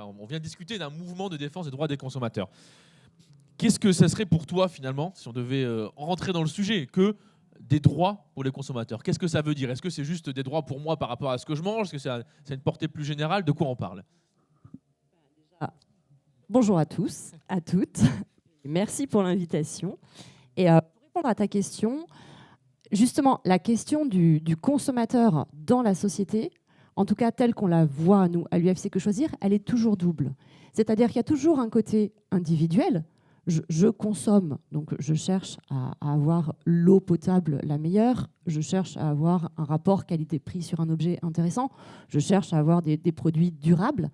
on vient discuter d'un mouvement de défense des droits des consommateurs. Qu'est-ce que ça serait pour toi, finalement, si on devait rentrer dans le sujet, que des droits pour les consommateurs? Qu'est-ce que ça veut dire? Est-ce que c'est juste des droits pour moi par rapport à ce que je mange? Est-ce que ça a une portée plus générale? De quoi on parle? Bonjour à tous, à toutes. Merci pour l'invitation. Et pour répondre à ta question, justement, la question du consommateur dans la société, en tout cas telle qu'on la voit, nous, à l'UFC Que Choisir, elle est toujours double. C'est-à-dire qu'il y a toujours un côté individuel. Je consomme, donc je cherche à avoir l'eau potable la meilleure, je cherche à avoir un rapport qualité-prix sur un objet intéressant, je cherche à avoir des produits durables.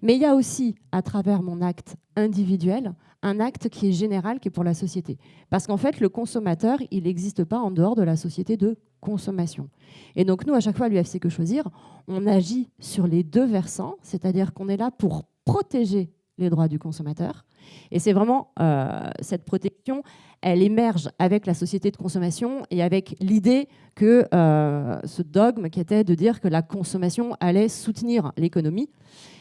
Mais il y a aussi, à travers mon acte individuel, un acte qui est général, qui est pour la société. Parce qu'en fait, le consommateur, il n'existe pas en dehors de la société de consommation. Et donc, nous, à chaque fois, à l'UFC Que Choisir, on agit sur les deux versants, c'est-à-dire qu'on est là pour protéger les droits du consommateur. Et c'est vraiment cette protection, elle émerge avec la société de consommation et avec l'idée que ce dogme qui était de dire que la consommation allait soutenir l'économie.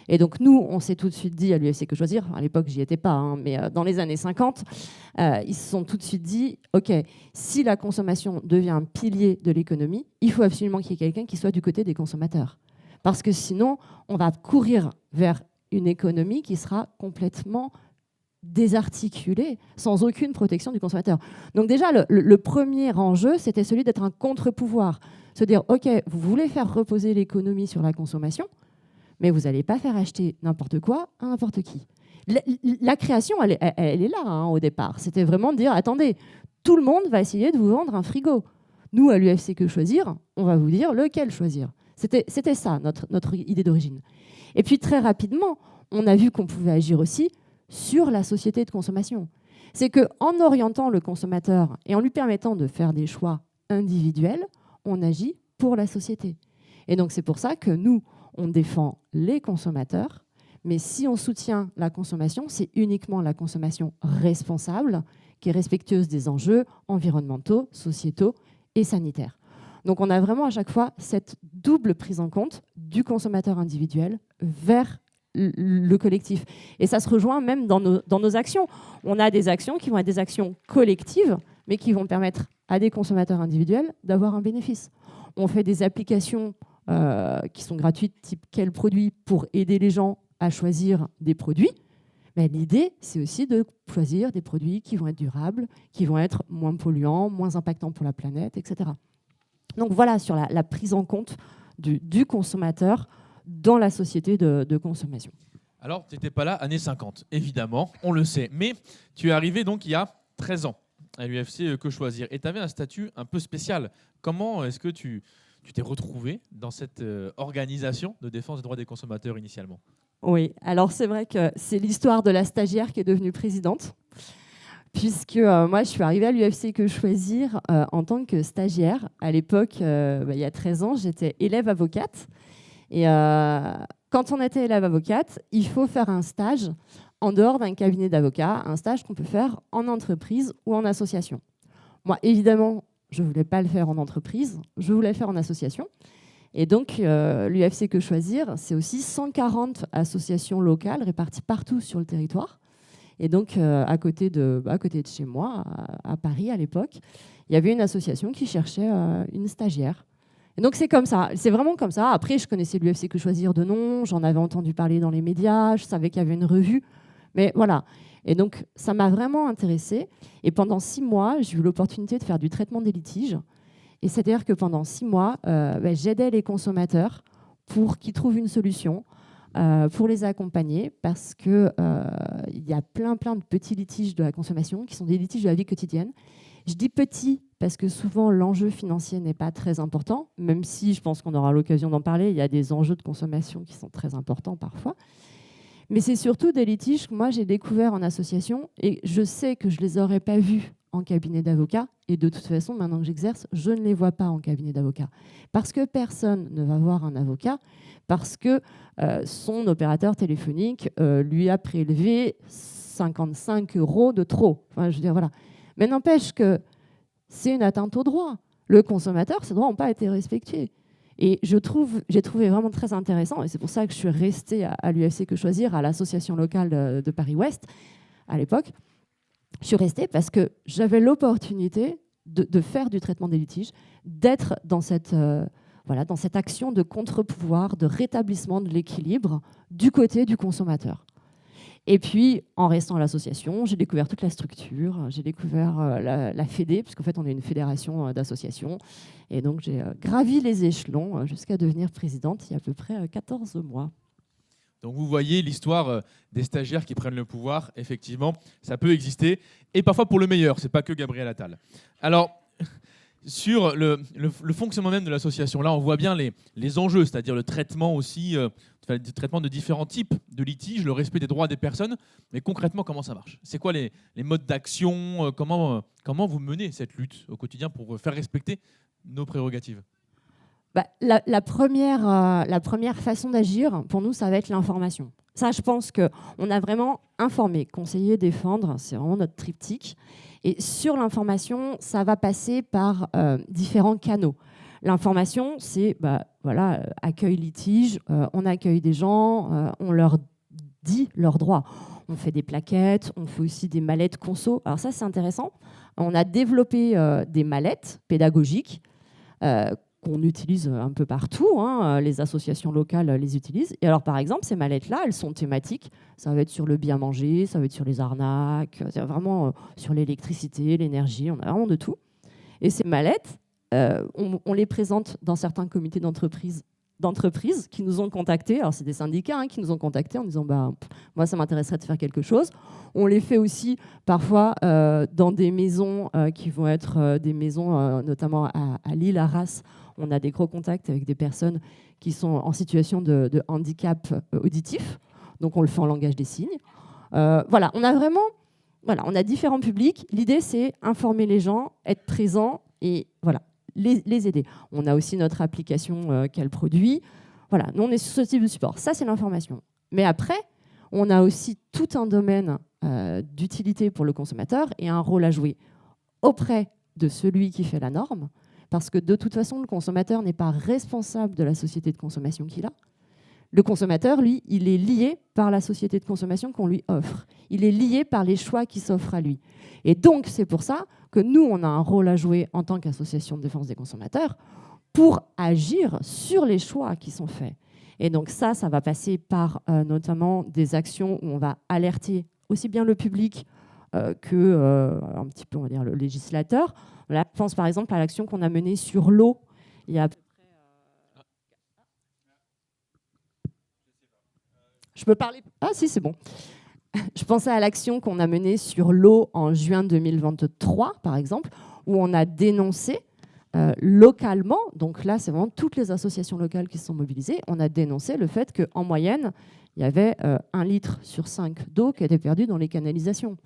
Et donc nous, on s'est tout de suite dit à l'UFC Que Choisir, à l'époque j'y étais pas, hein, mais dans les années 50, ils se sont tout de suite dit, ok, si la consommation devient un pilier de l'économie, il faut absolument qu'il y ait quelqu'un qui soit du côté des consommateurs. Parce que sinon, on va courir vers une économie qui sera complètement désarticulée, sans aucune protection du consommateur. Donc déjà, le premier enjeu, c'était celui d'être un contre-pouvoir. Se dire, ok, vous voulez faire reposer l'économie sur la consommation, mais vous n'allez pas faire acheter n'importe quoi à n'importe qui. La création, elle est là, hein, au départ. C'était vraiment de dire, attendez, tout le monde va essayer de vous vendre un frigo. Nous, à l'UFC Que Choisir, on va vous dire lequel choisir. C'était ça, notre idée d'origine. Et puis, très rapidement, on a vu qu'on pouvait agir aussi sur la société de consommation. C'est qu'en orientant le consommateur et en lui permettant de faire des choix individuels, on agit pour la société. Et donc, c'est pour ça que nous, on défend les consommateurs, mais si on soutient la consommation, c'est uniquement la consommation responsable qui est respectueuse des enjeux environnementaux, sociétaux et sanitaires. Donc on a vraiment à chaque fois cette double prise en compte du consommateur individuel vers le collectif. Et ça se rejoint même dans nos actions. On a des actions qui vont être des actions collectives, mais qui vont permettre à des consommateurs individuels d'avoir un bénéfice. On fait des applications qui sont gratuites, type quel produit, pour aider les gens à choisir des produits. Mais l'idée, c'est aussi de choisir des produits qui vont être durables, qui vont être moins polluants, moins impactants pour la planète, etc. Donc voilà sur la prise en compte du consommateur dans la société de consommation. Alors, tu n'étais pas là, années 50, évidemment, on le sait. Mais tu es arrivé donc il y a 13 ans à l'UFC Que Choisir. Et tu avais un statut un peu spécial. Comment est-ce que tu t'es retrouvé dans cette organisation de défense des droits des consommateurs initialement? Oui, alors c'est vrai que c'est l'histoire de la stagiaire qui est devenue présidente, puisque moi je suis arrivée à l'UFC Que Choisir en tant que stagiaire. À l'époque, il y a 13 ans, j'étais élève avocate. Et quand on était élève avocate, il faut faire un stage en dehors d'un cabinet d'avocats, un stage qu'on peut faire en entreprise ou en association. Moi, évidemment, je ne voulais pas le faire en entreprise, je voulais le faire en association. Et donc, l'UFC Que Choisir, c'est aussi 140 associations locales réparties partout sur le territoire. Et donc, à côté de chez moi, à Paris à l'époque, il y avait une association qui cherchait une stagiaire. Et donc, c'est comme ça, c'est vraiment comme ça. Après, je connaissais l'UFC Que Choisir de nom, j'en avais entendu parler dans les médias, je savais qu'il y avait une revue. Mais voilà. Et donc, ça m'a vraiment intéressée. Et pendant 6 mois, j'ai eu l'opportunité de faire du traitement des litiges. Et c'est-à-dire que pendant 6 mois, j'aidais les consommateurs pour qu'ils trouvent une solution, pour les accompagner, parce qu'il y a plein de petits litiges de la consommation qui sont des litiges de la vie quotidienne. Je dis petits parce que souvent, l'enjeu financier n'est pas très important, même si je pense qu'on aura l'occasion d'en parler. Il y a des enjeux de consommation qui sont très importants parfois. Mais c'est surtout des litiges que moi, j'ai découverts en association et je sais que je ne les aurais pas vus en cabinet d'avocat. Et de toute façon, maintenant que j'exerce, je ne les vois pas en cabinet d'avocat. Parce que personne ne va voir un avocat, parce que son opérateur téléphonique lui a prélevé 55 € de trop. Enfin, je veux dire, voilà. Mais n'empêche que c'est une atteinte au droit. Le consommateur, ses droits n'ont pas été respectés. Et j'ai trouvé vraiment très intéressant, et c'est pour ça que je suis restée à l'UFC Que Choisir, à l'association locale de Paris-Ouest, à l'époque. Je suis restée parce que j'avais l'opportunité de faire du traitement des litiges, d'être dans cette action de contre-pouvoir, de rétablissement de l'équilibre du côté du consommateur. Et puis, en restant à l'association, j'ai découvert toute la structure, j'ai découvert la Fédé, puisqu'en fait, on est une fédération d'associations. Et donc, j'ai gravi les échelons jusqu'à devenir présidente il y a à peu près 14 mois. Donc vous voyez l'histoire des stagiaires qui prennent le pouvoir, effectivement, ça peut exister, et parfois pour le meilleur, c'est pas que Gabriel Attal. Alors, sur le fonctionnement même de l'association, là on voit bien les enjeux, c'est-à-dire le traitement aussi, le traitement de différents types de litiges, le respect des droits des personnes, mais concrètement comment ça marche? C'est quoi les modes d'action, comment vous menez cette lutte au quotidien pour faire respecter nos prérogatives? La première façon d'agir, pour nous, ça va être l'information. Ça, je pense qu'on a vraiment informé, conseillé, défendre, c'est vraiment notre triptyque. Et sur l'information, ça va passer par différents canaux. L'information, c'est accueil litige, on accueille des gens, on leur dit leurs droits. On fait des plaquettes, on fait aussi des mallettes conso. Alors ça, c'est intéressant. On a développé des mallettes pédagogiques qu'on utilise un peu partout, hein, les associations locales les utilisent. Et alors, par exemple, ces mallettes-là, elles sont thématiques. Ça va être sur le bien manger, ça va être sur les arnaques, c'est vraiment sur l'électricité, l'énergie, on a vraiment de tout. Et ces mallettes, on les présente dans certains comités d'entreprise qui nous ont contactés. Alors, c'est des syndicats qui nous ont contactés en disant moi, ça m'intéresserait de faire quelque chose. On les fait aussi parfois dans des maisons qui vont être des maisons, notamment à Lille, à Arras. On a des gros contacts avec des personnes qui sont en situation de handicap auditif. Donc, on le fait en langage des signes. On a différents publics. L'idée, c'est informer les gens, être présent et les aider. On a aussi notre application qu'elle produit. Voilà, nous, on est sur ce type de support. Ça, c'est l'information. Mais après, on a aussi tout un domaine d'utilité pour le consommateur et un rôle à jouer auprès de celui qui fait la norme. Parce que de toute façon, le consommateur n'est pas responsable de la société de consommation qu'il a. Le consommateur, lui, il est lié par la société de consommation qu'on lui offre. Il est lié par les choix qui s'offrent à lui. Et donc, c'est pour ça que nous, on a un rôle à jouer en tant qu'association de défense des consommateurs pour agir sur les choix qui sont faits. Et donc ça va passer par notamment des actions où on va alerter aussi bien le public que un petit peu, on va dire, le législateur. Là, je pense par exemple à l'action qu'on a menée sur l'eau il y a à peu près... Je peux parler... Ah si, c'est bon. Je pensais à l'action qu'on a menée sur l'eau en juin 2023, par exemple, où on a dénoncé localement, donc là, c'est vraiment toutes les associations locales qui se sont mobilisées, on a dénoncé le fait qu'en moyenne, il y avait 1 litre sur 5 d'eau qui était perdu dans les canalisations.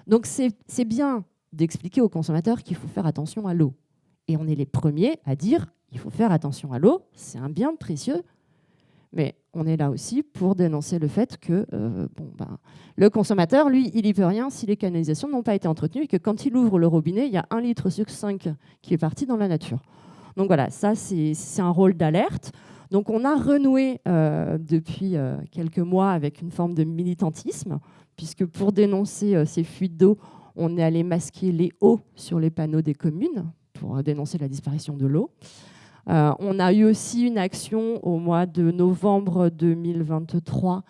Donc, c'est bien d'expliquer aux consommateurs qu'il faut faire attention à l'eau. Et on est les premiers à dire qu'il faut faire attention à l'eau, c'est un bien précieux. Mais on est là aussi pour dénoncer le fait que le consommateur, lui, il n'y peut rien si les canalisations n'ont pas été entretenues et que quand il ouvre le robinet, il y a 1 litre sur 5 qui est parti dans la nature. Donc voilà, ça, c'est un rôle d'alerte. Donc on a renoué depuis quelques mois avec une forme de militantisme, puisque pour dénoncer ces fuites d'eau, on est allé masquer les hauts sur les panneaux des communes pour dénoncer la disparition de l'eau. On a eu aussi une action au mois de novembre 2023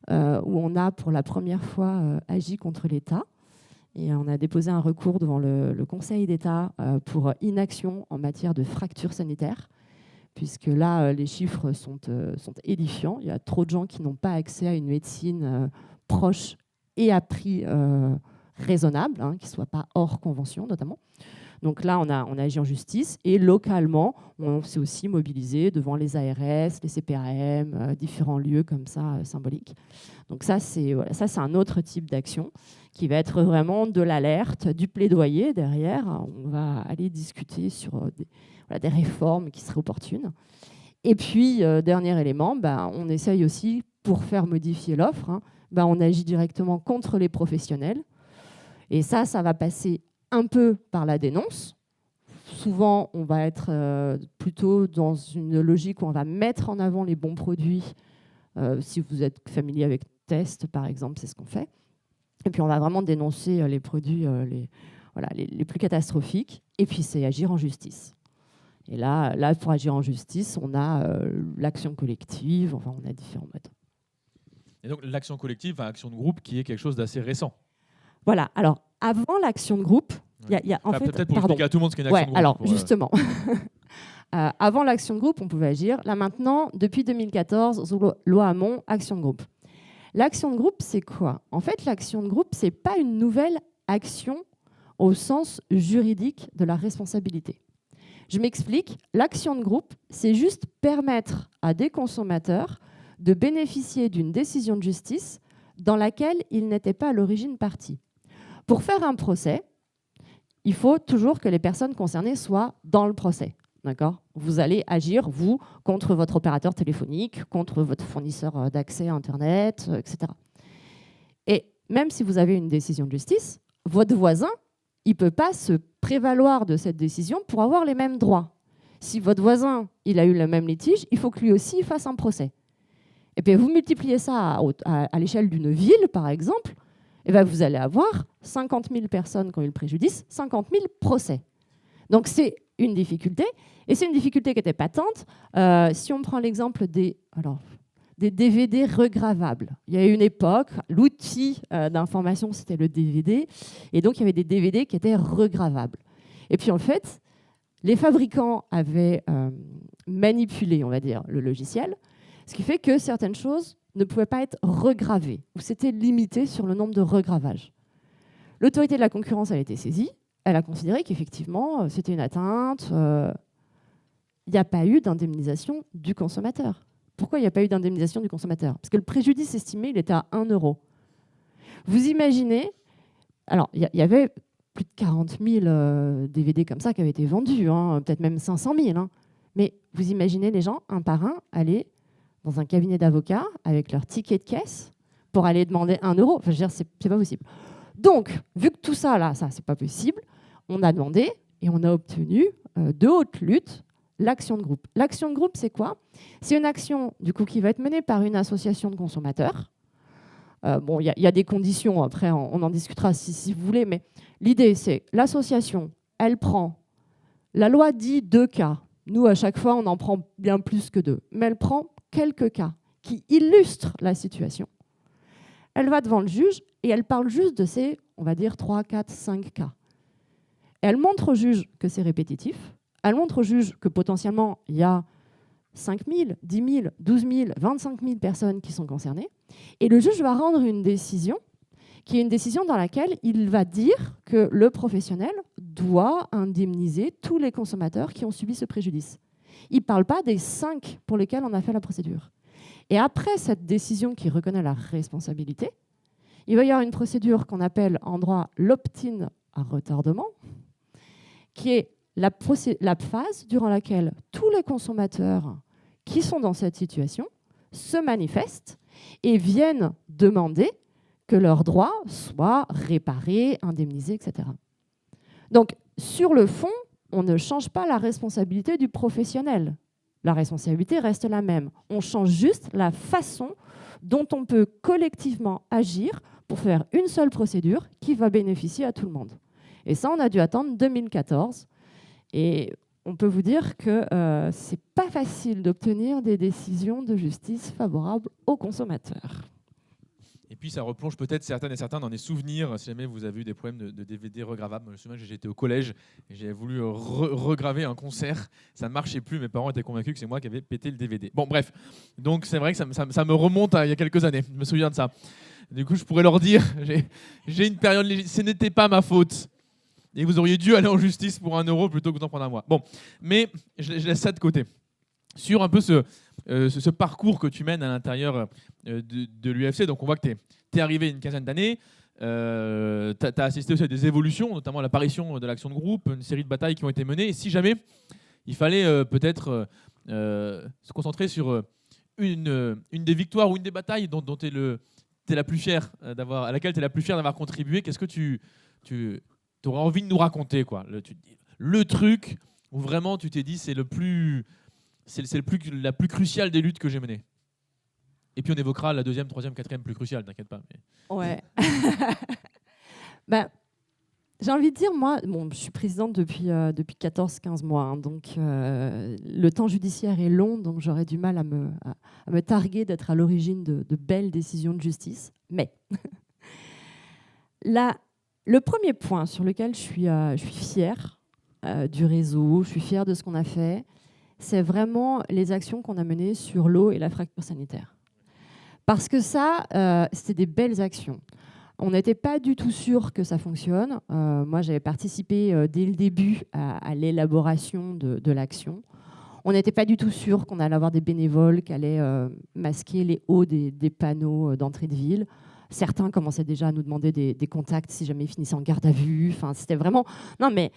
où on a pour la première fois agi contre l'État. Et on a déposé un recours devant le Conseil d'État pour inaction en matière de fracture sanitaire, puisque là, les chiffres sont édifiants. Il y a trop de gens qui n'ont pas accès à une médecine proche et à prix raisonnable, qui ne soit pas hors convention notamment. Donc là, on a agi en justice et localement, on s'est aussi mobilisé devant les ARS, les CPAM, différents lieux comme ça symboliques. Donc ça, c'est un autre type d'action qui va être vraiment de l'alerte, du plaidoyer derrière. On va aller discuter sur des réformes qui seraient opportunes. Et puis, dernier élément, on essaye aussi, pour faire modifier l'offre, on agit directement contre les professionnels. Et ça va passer un peu par la dénonce. souvent, on va être plutôt dans une logique où on va mettre en avant les bons produits. Si vous êtes familier avec Test, par exemple, c'est ce qu'on fait. Et puis, on va vraiment dénoncer les produits les plus catastrophiques. Et puis, c'est agir en justice. Et là, pour agir en justice, on a l'action collective. Enfin, on a différents modes. Et donc, l'action collective, enfin, action de groupe, qui est quelque chose d'assez récent. Voilà. Alors, avant l'action de groupe, en fait, peut-être pour expliquer à tout le monde ce qu'est une action de groupe. Alors, justement, avant l'action de groupe, on pouvait agir. Là, maintenant, depuis 2014, loi Hamon, action de groupe. L'action de groupe, c'est quoi? En fait, l'action de groupe, c'est pas une nouvelle action au sens juridique de la responsabilité. Je m'explique. L'action de groupe, c'est juste permettre à des consommateurs de bénéficier d'une décision de justice dans laquelle ils n'étaient pas à l'origine partie. Pour faire un procès, il faut toujours que les personnes concernées soient dans le procès. D'accord ? Vous allez agir, vous, contre votre opérateur téléphonique, contre votre fournisseur d'accès à Internet, etc. Et même si vous avez une décision de justice, votre voisin, il ne peut pas se prévaloir de cette décision pour avoir les mêmes droits. Si votre voisin il a eu le même litige, il faut que lui aussi fasse un procès. Et puis vous multipliez ça à l'échelle d'une ville, par exemple, et bien vous allez avoir 50 000 personnes qui ont eu le préjudice, 50 000 procès. Donc c'est une difficulté, et c'est une difficulté qui était patente. Si on prend l'exemple des DVD regravables, il y a eu une époque, l'outil d'information c'était le DVD, et donc il y avait des DVD qui étaient regravables. Et puis en fait, les fabricants avaient manipulé, on va dire, le logiciel, ce qui fait que certaines choses ne pouvaient pas être regravées, ou c'était limité sur le nombre de regravages. L'autorité de la concurrence a été saisie, elle a considéré qu'effectivement, c'était une atteinte. Il n'y a pas eu d'indemnisation du consommateur. Pourquoi il n'y a pas eu d'indemnisation du consommateur? Parce que le préjudice estimé, il était à 1 €. Vous imaginez, alors il y avait plus de 40 000 DVD comme ça qui avaient été vendus, hein, peut-être même 500 000. Hein. Mais vous imaginez les gens, un par un, aller dans un cabinet d'avocats avec leur ticket de caisse pour aller demander 1 €. Enfin, je veux dire, c'est pas possible. Donc, vu que tout ça, là, ça, c'est pas possible, on a demandé et on a obtenu de haute lutte l'action de groupe. L'action de groupe, c'est quoi? C'est une action du coup, qui va être menée par une association de consommateurs. Bon, il y a des conditions, après on en discutera si vous voulez, mais l'idée, c'est l'association, elle prend, la loi dit 2 cas. Nous, à chaque fois, on en prend bien plus que 2. Mais elle prend quelques cas qui illustrent la situation. Elle va devant le juge et elle parle juste de ces, on va dire, 3, 4, 5 cas. Et elle montre au juge que c'est répétitif. Elle montre au juge que potentiellement, il y a 5 000, 10 000, 12 000, 25 000 personnes qui sont concernées. Et le juge va rendre une décision qui est une décision dans laquelle il va dire que le professionnel doit indemniser tous les consommateurs qui ont subi ce préjudice. Il ne parle pas des 5 pour lesquels on a fait la procédure. Et après cette décision qui reconnaît la responsabilité, il va y avoir une procédure qu'on appelle en droit l'opt-in à retardement, qui est la phase durant laquelle tous les consommateurs qui sont dans cette situation se manifestent et viennent demander que leurs droits soient réparés, indemnisés, etc. Donc, sur le fond, on ne change pas la responsabilité du professionnel. La responsabilité reste la même. On change juste la façon dont on peut collectivement agir pour faire une seule procédure qui va bénéficier à tout le monde. Et ça, on a dû attendre 2014. Et on peut vous dire que c'est pas facile d'obtenir des décisions de justice favorables aux consommateurs. Et puis ça replonge peut-être certaines et certains dans des souvenirs, si jamais vous avez eu des problèmes de DVD regravables. Je me souviens que j'étais au collège et j'ai voulu regraver un concert. Ça ne marchait plus, mes parents étaient convaincus que c'est moi qui avais pété le DVD. Bon bref, donc c'est vrai que ça me remonte à il y a quelques années, je me souviens de ça. Du coup je pourrais leur dire, j'ai une période légitime, ce n'était pas ma faute. Et vous auriez dû aller en justice pour 1 € plutôt que d'en prendre un mois. Bon, mais je laisse ça de côté. Sur un peu ce parcours que tu mènes à l'intérieur de l'UFC, donc on voit que tu es arrivé il y a une quinzaine d'années, tu as assisté aussi à des évolutions, notamment l'apparition de l'action de groupe, une série de batailles qui ont été menées. Et si jamais il fallait peut-être se concentrer sur une des victoires ou une des batailles dont tu es la plus fière à laquelle tu es la plus fière d'avoir contribué, qu'est-ce que tu aurais envie de nous raconter, quoi. le truc où vraiment tu t'es dit c'est la plus cruciale des luttes que j'ai menées. Et puis on évoquera la deuxième, troisième, quatrième plus cruciale, t'inquiète pas. Mais... Ouais. Ben, j'ai envie de dire, moi, bon, je suis présidente depuis 14-15 mois, hein, donc le temps judiciaire est long, donc j'aurais du mal à me targuer d'être à l'origine de belles décisions de justice. Mais le premier point sur lequel je suis fière du réseau, je suis fière de ce qu'on a fait, c'est vraiment les actions qu'on a menées sur l'eau et la fracture sanitaire. Parce que ça, c'était des belles actions. On n'était pas du tout sûr que ça fonctionne. Moi, j'avais participé dès le début à l'élaboration de l'action. On n'était pas du tout sûr qu'on allait avoir des bénévoles qui allaient masquer les hauts des panneaux d'entrée de ville. Certains commençaient déjà à nous demander des contacts si jamais ils finissaient en garde à vue. Enfin, c'était vraiment... Non, mais...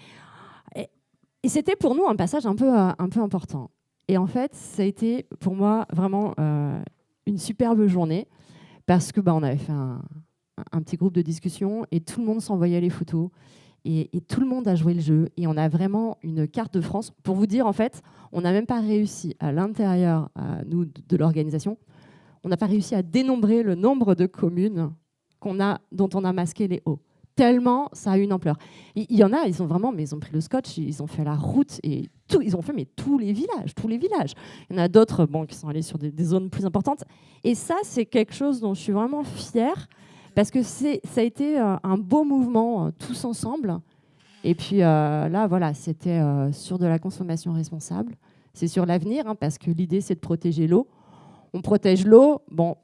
Et c'était pour nous un passage un peu important. Et en fait, ça a été pour moi vraiment une superbe journée parce que on avait fait un petit groupe de discussion et tout le monde s'envoyait les photos et tout le monde a joué le jeu et on a vraiment une carte de France. Pour vous dire, en fait, on n'a même pas réussi à l'intérieur, nous, de l'organisation, on n'a pas réussi à dénombrer le nombre de communes dont on a masqué les hauts. Tellement ça a eu une ampleur. Il y en a, ils ont pris le scotch, ils ont fait la route et tout, ils ont fait tous les villages. Il y en a d'autres qui sont allés sur des zones plus importantes. Et ça, c'est quelque chose dont je suis vraiment fière parce que ça a été un beau mouvement tous ensemble. Et puis là, voilà, c'était sur de la consommation responsable. C'est sur l'avenir parce que l'idée, c'est de protéger l'eau. On protège l'eau,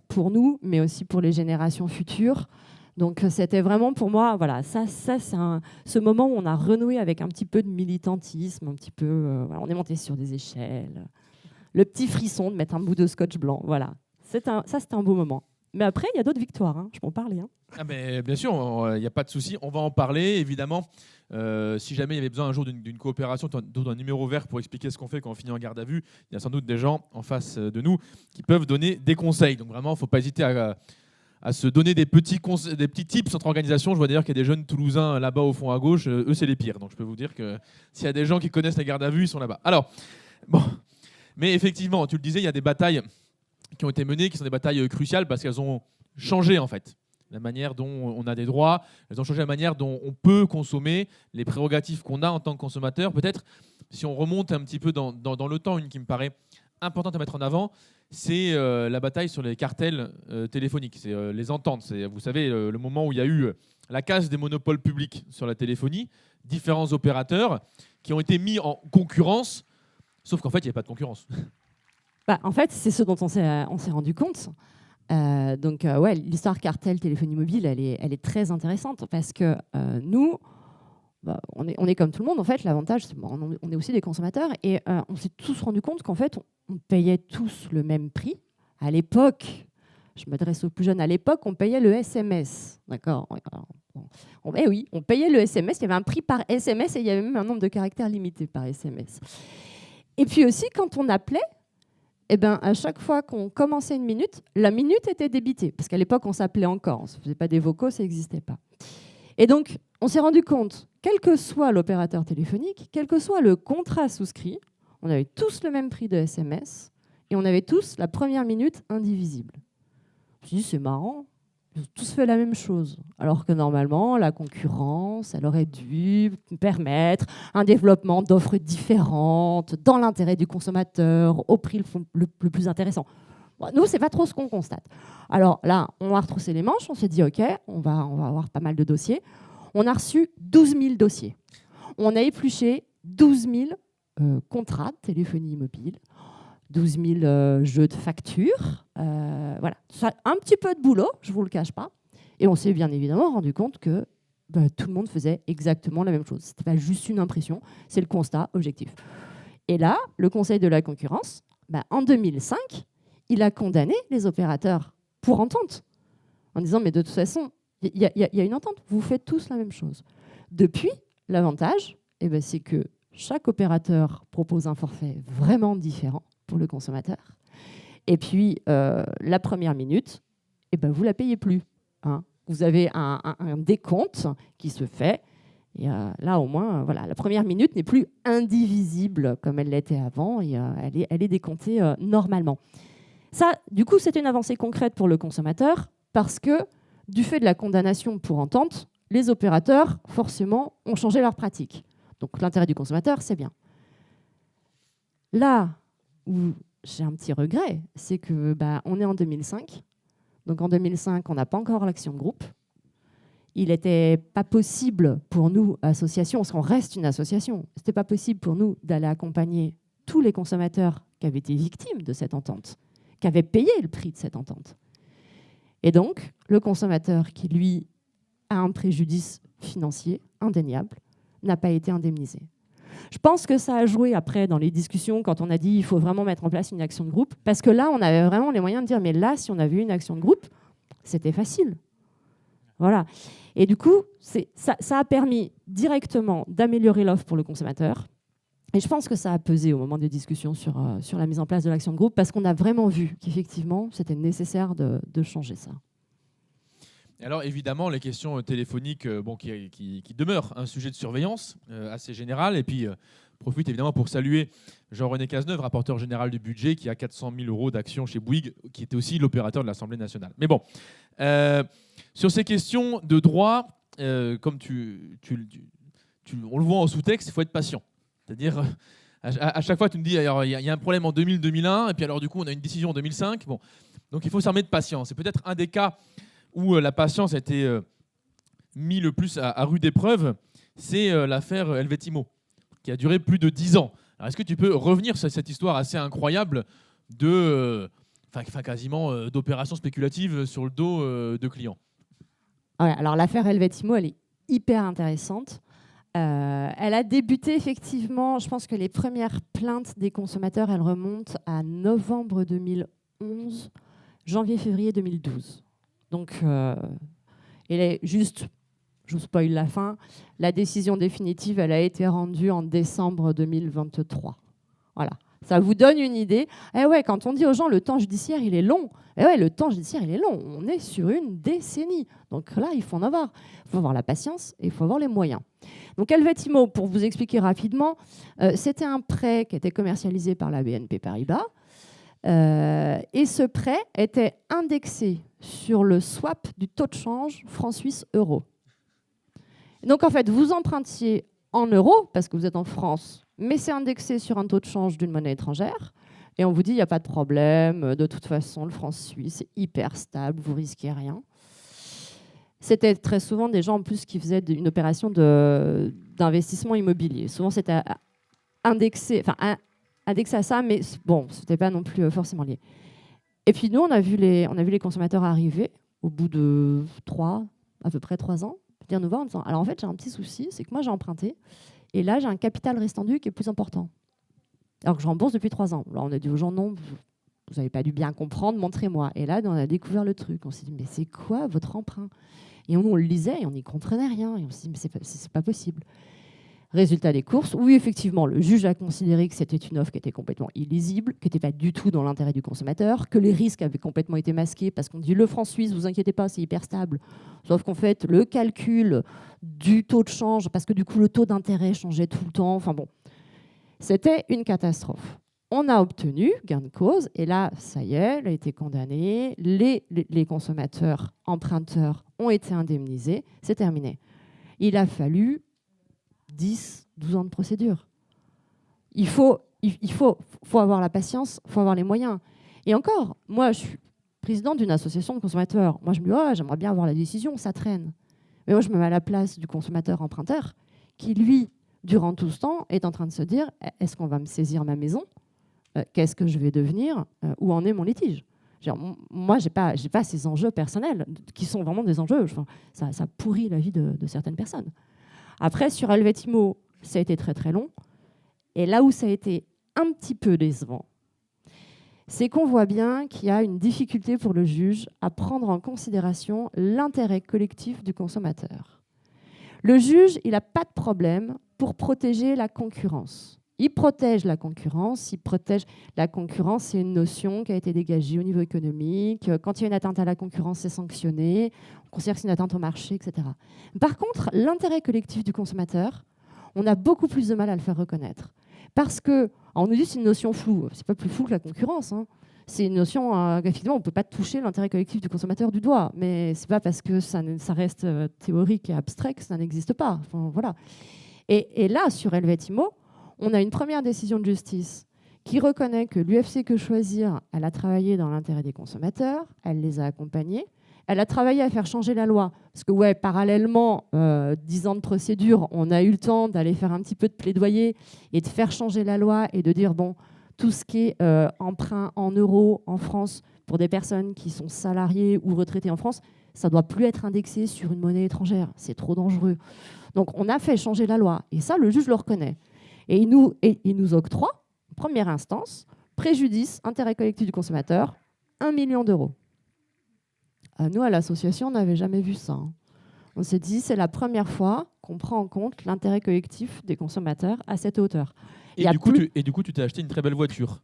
pour nous, mais aussi pour les générations futures. Donc c'était vraiment pour moi, voilà, ça c'est ce moment où on a renoué avec un petit peu de militantisme, un petit peu, on est monté sur des échelles, le petit frisson de mettre un bout de scotch blanc, voilà. C'était un beau moment. Mais après, il y a d'autres victoires, je peux en parler. Ah mais bien sûr, il n'y a pas de souci, on va en parler, évidemment. Si jamais il y avait besoin un jour d'une coopération, d'un numéro vert pour expliquer ce qu'on fait quand on finit en garde à vue, il y a sans doute des gens en face de nous qui peuvent donner des conseils. Donc vraiment, il ne faut pas hésiter à se donner des petits tips entre organisations. Je vois d'ailleurs qu'il y a des jeunes Toulousains là-bas au fond à gauche. Eux, c'est les pires. Donc je peux vous dire que s'il y a des gens qui connaissent la garde à vue, ils sont là-bas. Alors, mais effectivement, tu le disais, il y a des batailles qui ont été menées, qui sont des batailles cruciales parce qu'elles ont changé en fait. La manière dont on a des droits, elles ont changé la manière dont on peut consommer, les prérogatives qu'on a en tant que consommateur. Peut-être, si on remonte un petit peu dans le temps, une qui me paraît importante à mettre en avant, c'est la bataille sur les cartels téléphoniques, c'est les ententes. C'est, vous savez, le moment où il y a eu la casse des monopoles publics sur la téléphonie, différents opérateurs qui ont été mis en concurrence, sauf qu'en fait, il n'y avait pas de concurrence. En fait, c'est ce dont on s'est rendu compte. L'histoire cartel téléphonie mobile, elle est très intéressante parce que nous, on est comme tout le monde. En fait, l'avantage, c'est on est aussi des consommateurs et on s'est tous rendu compte qu'en fait, on payait tous le même prix. À l'époque, je m'adresse aux plus jeunes, à l'époque, on payait le SMS. D'accord. Oui, on payait le SMS. Il y avait un prix par SMS et il y avait même un nombre de caractères limité par SMS. Et puis aussi, quand on appelait, à chaque fois qu'on commençait une minute, la minute était débitée. Parce qu'à l'époque, on s'appelait encore. On ne se faisait pas des vocaux, ça n'existait pas. Et donc, on s'est rendu compte, quel que soit l'opérateur téléphonique, quel que soit le contrat souscrit, on avait tous le même prix de SMS et on avait tous la première minute indivisible. Je me suis dit, c'est marrant, ils ont tous fait la même chose. Alors que normalement, la concurrence, elle aurait dû permettre un développement d'offres différentes, dans l'intérêt du consommateur, au prix le plus intéressant. Nous, c'est pas trop ce qu'on constate. Alors là, on a retroussé les manches, on s'est dit, OK, on va avoir pas mal de dossiers. On a reçu 12 000 dossiers. On a épluché 12 000 contrats de téléphonie mobile, 12 000 jeux de factures. Voilà, ça, un petit peu de boulot, je ne vous le cache pas. Et on s'est bien évidemment rendu compte que tout le monde faisait exactement la même chose. Ce n'était pas juste une impression, c'est le constat objectif. Et là, le Conseil de la concurrence, en 2005, il a condamné les opérateurs pour entente, en disant, mais de toute façon, il y a une entente, vous faites tous la même chose. Depuis, l'avantage, c'est que chaque opérateur propose un forfait vraiment différent pour le consommateur. Et puis, la première minute, vous ne la payez plus. Vous avez un décompte qui se fait. Et là, au moins, voilà, la première minute n'est plus indivisible comme elle l'était avant, et elle est décomptée normalement. Ça, du coup, c'est une avancée concrète pour le consommateur, parce que, du fait de la condamnation pour entente, les opérateurs, forcément, ont changé leur pratique. Donc l'intérêt du consommateur, c'est bien. Là où j'ai un petit regret, c'est que on est en 2005. Donc en 2005, on n'a pas encore l'action de groupe. Il n'était pas possible pour nous, associations, parce qu'on reste une association, ce n'était pas possible pour nous d'aller accompagner tous les consommateurs qui avaient été victimes de cette entente, qui avaient payé le prix de cette entente. Et donc, le consommateur qui, lui, a un préjudice financier indéniable, n'a pas été indemnisé. Je pense que ça a joué après dans les discussions quand on a dit qu'il faut vraiment mettre en place une action de groupe, parce que là, on avait vraiment les moyens de dire, mais là, si on avait eu une action de groupe, c'était facile. Voilà. Et du coup, ça a permis directement d'améliorer l'offre pour le consommateur. Et je pense que ça a pesé au moment des discussions sur la mise en place de l'action de groupe, parce qu'on a vraiment vu qu'effectivement, c'était nécessaire de changer ça. Alors évidemment, les questions téléphoniques qui demeurent un sujet de surveillance assez général. Et puis, profite évidemment pour saluer Jean-René Cazeneuve, rapporteur général du budget, qui a 400 000 € d'actions chez Bouygues, qui était aussi l'opérateur de l'Assemblée nationale. Mais bon, sur ces questions de droit, comme on le voit en sous-texte, il faut être patient. C'est-à-dire, à chaque fois, tu me dis, il y a un problème en 2000-2001, et puis alors du coup, on a une décision en 2005. Bon, donc il faut s'armer de patience. C'est peut-être un des cas où la patience a été mise le plus à rude épreuve, c'est l'affaire Helvétimo, qui a duré plus de 10 ans. Alors, est-ce que tu peux revenir sur cette histoire assez incroyable quasiment d'opérations spéculatives sur le dos de clients? Ouais, alors l'affaire Helvétimo, elle est hyper intéressante. Elle a débuté effectivement, je pense que les premières plaintes des consommateurs, elles remontent à novembre 2011, janvier-février 2012. Donc, elle est juste, je vous spoil la fin, la décision définitive, elle a été rendue en décembre 2023. Voilà. Ça vous donne une idée. Eh ouais, quand on dit aux gens le temps judiciaire, il est long. Eh ouais, le temps judiciaire, il est long. On est sur une décennie. Donc là, il faut en avoir. Il faut avoir la patience et il faut avoir les moyens. Donc Helvétimo, pour vous expliquer rapidement, c'était un prêt qui était commercialisé par la BNP Paribas. Et ce prêt était indexé sur le swap du taux de change franc-suisse-euro. Donc en fait, vous empruntiez en euros, parce que vous êtes en France, mais c'est indexé sur un taux de change d'une monnaie étrangère. Et on vous dit, il n'y a pas de problème, de toute façon, le franc suisse est hyper stable, vous risquez rien. C'était très souvent des gens en plus qui faisaient une opération d'investissement immobilier. Souvent, c'était indexé à ça, mais bon, ce n'était pas non plus forcément lié. Et puis nous, on a vu les consommateurs arriver au bout de à peu près 3 ans, venir nous voir en disant, alors en fait, j'ai un petit souci, c'est que moi, j'ai emprunté, et là, j'ai un capital restendu qui est plus important. Alors que je rembourse depuis 3 ans. Alors on a dit aux gens, non, vous n'avez pas dû bien comprendre, montrez-moi. Et là, on a découvert le truc. On s'est dit, mais c'est quoi votre emprunt? Et on le lisait et on n'y comprenait rien. Et on s'est dit, mais c'est pas possible. Résultat des courses, oui, effectivement, le juge a considéré que c'était une offre qui était complètement illisible, qui n'était pas du tout dans l'intérêt du consommateur, que les risques avaient complètement été masqués parce qu'on dit le franc suisse, vous inquiétez pas, c'est hyper stable. Sauf qu'en fait, le calcul du taux de change, parce que du coup, le taux d'intérêt changeait tout le temps. Enfin bon, c'était une catastrophe. On a obtenu gain de cause et là, ça y est, elle a été condamnée. Les consommateurs, emprunteurs ont été indemnisés. C'est terminé. Il a fallu 10, 12 ans de procédure. Il faut avoir la patience, il faut avoir les moyens. Et encore, moi, je suis présidente d'une association de consommateurs. Moi, je me dis, oh, j'aimerais bien avoir la décision, ça traîne. Mais moi, je me mets à la place du consommateur emprunteur qui, lui, durant tout ce temps, est en train de se dire, est-ce qu'on va me saisir ma maison? Qu'est-ce que je vais devenir? Où en est mon litige? Moi, j'ai pas ces enjeux personnels qui sont vraiment des enjeux. Ça pourrit la vie de certaines personnes. Après, sur Helvétimo, ça a été très très long. Et là où ça a été un petit peu décevant, c'est qu'on voit bien qu'il y a une difficulté pour le juge à prendre en considération l'intérêt collectif du consommateur. Le juge, il n'a pas de problème pour protéger la concurrence. Il protège la concurrence. La concurrence, c'est une notion qui a été dégagée au niveau économique. Quand il y a une atteinte à la concurrence, c'est sanctionné. On considère que c'est une atteinte au marché, etc. Par contre, l'intérêt collectif du consommateur, on a beaucoup plus de mal à le faire reconnaître. Parce que, on nous dit que c'est une notion floue. C'est pas plus flou que la concurrence. C'est une notion, effectivement, on ne peut pas toucher l'intérêt collectif du consommateur du doigt. Mais ce n'est pas parce que ça reste théorique et abstrait que ça n'existe pas. Enfin, voilà. Et là, sur Helvet Immo, on a une première décision de justice qui reconnaît que l'UFC Que Choisir, elle a travaillé dans l'intérêt des consommateurs, elle les a accompagnés, elle a travaillé à faire changer la loi. Parce que, ouais, parallèlement, 10 ans de procédure, on a eu le temps d'aller faire un petit peu de plaidoyer et de faire changer la loi et de dire, bon, tout ce qui est emprunt en euros en France pour des personnes qui sont salariées ou retraitées en France, ça ne doit plus être indexé sur une monnaie étrangère. C'est trop dangereux. Donc, on a fait changer la loi. Et ça, le juge le reconnaît. Et il nous octroie, première instance, préjudice, intérêt collectif du consommateur, 1 million d'euros. Nous, à l'association, on n'avait jamais vu ça. On s'est dit, c'est la première fois qu'on prend en compte l'intérêt collectif des consommateurs à cette hauteur. Et du coup, tu t'es acheté une très belle voiture.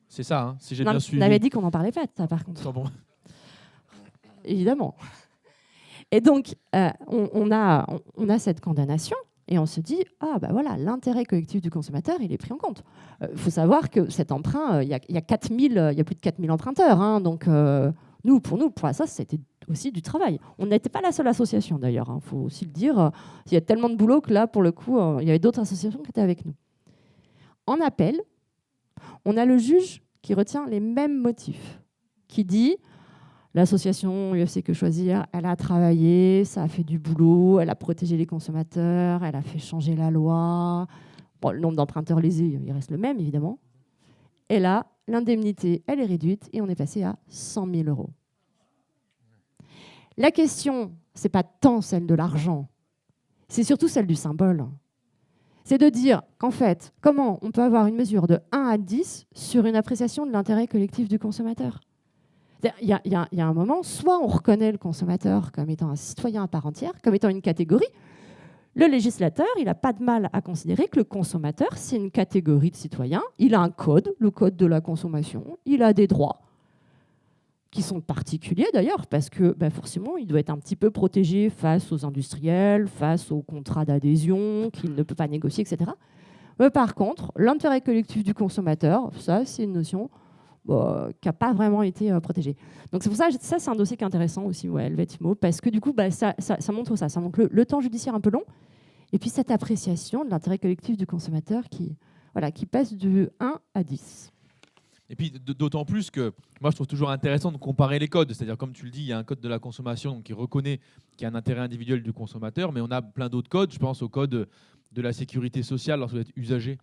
C'est ça, si j'ai bien suivi. On avait dit qu'on n'en parlait pas de ça, par contre. Bon. Évidemment. Et donc, on a cette condamnation. Et on se dit, voilà, l'intérêt collectif du consommateur, il est pris en compte. Il faut savoir que cet emprunt, il y a plus de 4000 emprunteurs. Donc, pour ça, c'était aussi du travail. On n'était pas la seule association, d'ailleurs. Il faut aussi le dire. Il y a tellement de boulot que là, pour le coup, il y avait d'autres associations qui étaient avec nous. En appel, on a le juge qui retient les mêmes motifs, qui dit... L'association UFC Que Choisir, elle a travaillé, ça a fait du boulot, elle a protégé les consommateurs, elle a fait changer la loi. Bon, le nombre d'emprunteurs lésés, il reste le même, évidemment. Et là, l'indemnité, elle est réduite et on est passé à 100 000 euros. La question, ce n'est pas tant celle de l'argent, c'est surtout celle du symbole. C'est de dire qu'en fait, comment on peut avoir une mesure de 1 à 10 sur une appréciation de l'intérêt collectif du consommateur ? Il y a un moment, soit on reconnaît le consommateur comme étant un citoyen à part entière, comme étant une catégorie. Le législateur, il n'a pas de mal à considérer que le consommateur, c'est une catégorie de citoyens. Il a un code, le code de la consommation. Il a des droits qui sont particuliers d'ailleurs, parce que forcément, il doit être un petit peu protégé face aux industriels, face aux contrats d'adhésion qu'il ne peut pas négocier, etc. Mais par contre, l'intérêt collectif du consommateur, ça, c'est une notion... qui n'a pas vraiment été protégé. Donc c'est pour ça, c'est un dossier qui est intéressant aussi, Helvet Immo, parce que du coup, ça montre ça. Ça montre le temps judiciaire un peu long, et puis cette appréciation de l'intérêt collectif du consommateur qui passe de 1 à 10. Et puis d'autant plus que moi je trouve toujours intéressant de comparer les codes. C'est-à-dire, comme tu le dis, il y a un code de la consommation qui reconnaît qu'il y a un intérêt individuel du consommateur, mais on a plein d'autres codes. Je pense au code de la sécurité sociale lorsque vous êtes usager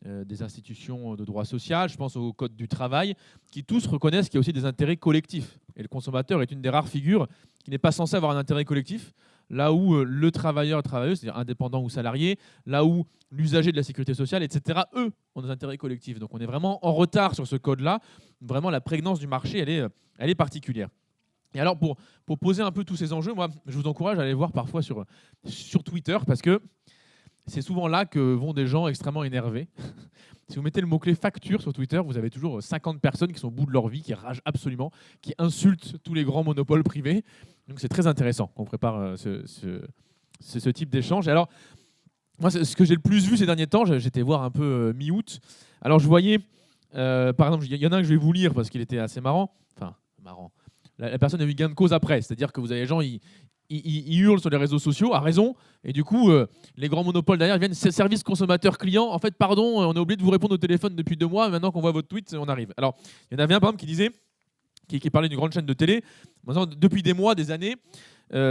des institutions de droit social, je pense au code du travail, qui tous reconnaissent qu'il y a aussi des intérêts collectifs. Et le consommateur est une des rares figures qui n'est pas censé avoir un intérêt collectif, là où le travailleur et travailleuse, c'est-à-dire indépendant ou salarié, là où l'usager de la sécurité sociale, etc., eux, ont des intérêts collectifs. Donc on est vraiment en retard sur ce code-là. Vraiment, la prégnance du marché, elle est particulière. Et alors, pour poser un peu tous ces enjeux, moi, je vous encourage à aller voir parfois sur Twitter, parce que c'est souvent là que vont des gens extrêmement énervés. Si vous mettez le mot-clé facture sur Twitter, vous avez toujours 50 personnes qui sont au bout de leur vie, qui ragent absolument, qui insultent tous les grands monopoles privés. Donc c'est très intéressant qu'on prépare ce type d'échange. Et alors, moi, ce que j'ai le plus vu ces derniers temps, j'étais voir un peu mi-août. Alors je voyais, par exemple, il y en a un que je vais vous lire parce qu'il était assez marrant. Enfin, marrant. La personne a eu gain de cause après. C'est-à-dire que vous avez les gens... Ils hurlent sur les réseaux sociaux, à raison, et du coup, les grands monopoles derrière viennent, service consommateur-client. En fait, pardon, on a oublié de vous répondre au téléphone depuis 2 mois, maintenant qu'on voit votre tweet, on arrive. Alors, il y en avait un, par exemple, qui disait, qui parlait d'une grande chaîne de télé, depuis des mois, des années,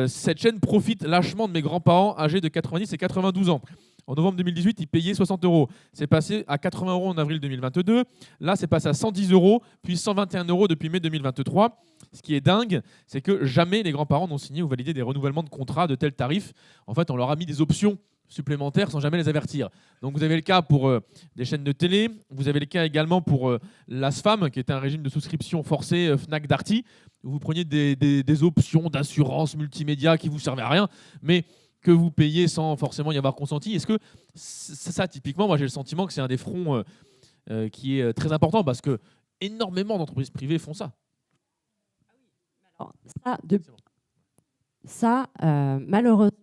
cette chaîne profite lâchement de mes grands-parents âgés de 90 et 92 ans. En novembre 2018, ils payaient 60 €. C'est passé à 80 € en avril 2022. Là, c'est passé à 110 €, puis 121 € depuis mai 2023. Ce qui est dingue, c'est que jamais les grands-parents n'ont signé ou validé des renouvellements de contrats de tels tarifs. En fait, on leur a mis des options supplémentaires sans jamais les avertir. Donc vous avez le cas pour des chaînes de télé, vous avez le cas également pour l'ASFAM, qui était un régime de souscription forcée Fnac Darty, où vous preniez des options d'assurance multimédia qui ne vous servaient à rien, mais que vous payez sans forcément y avoir consenti. Est-ce que ça, typiquement, moi j'ai le sentiment que c'est un des fronts qui est très important parce que énormément d'entreprises privées font ça. Alors, malheureusement,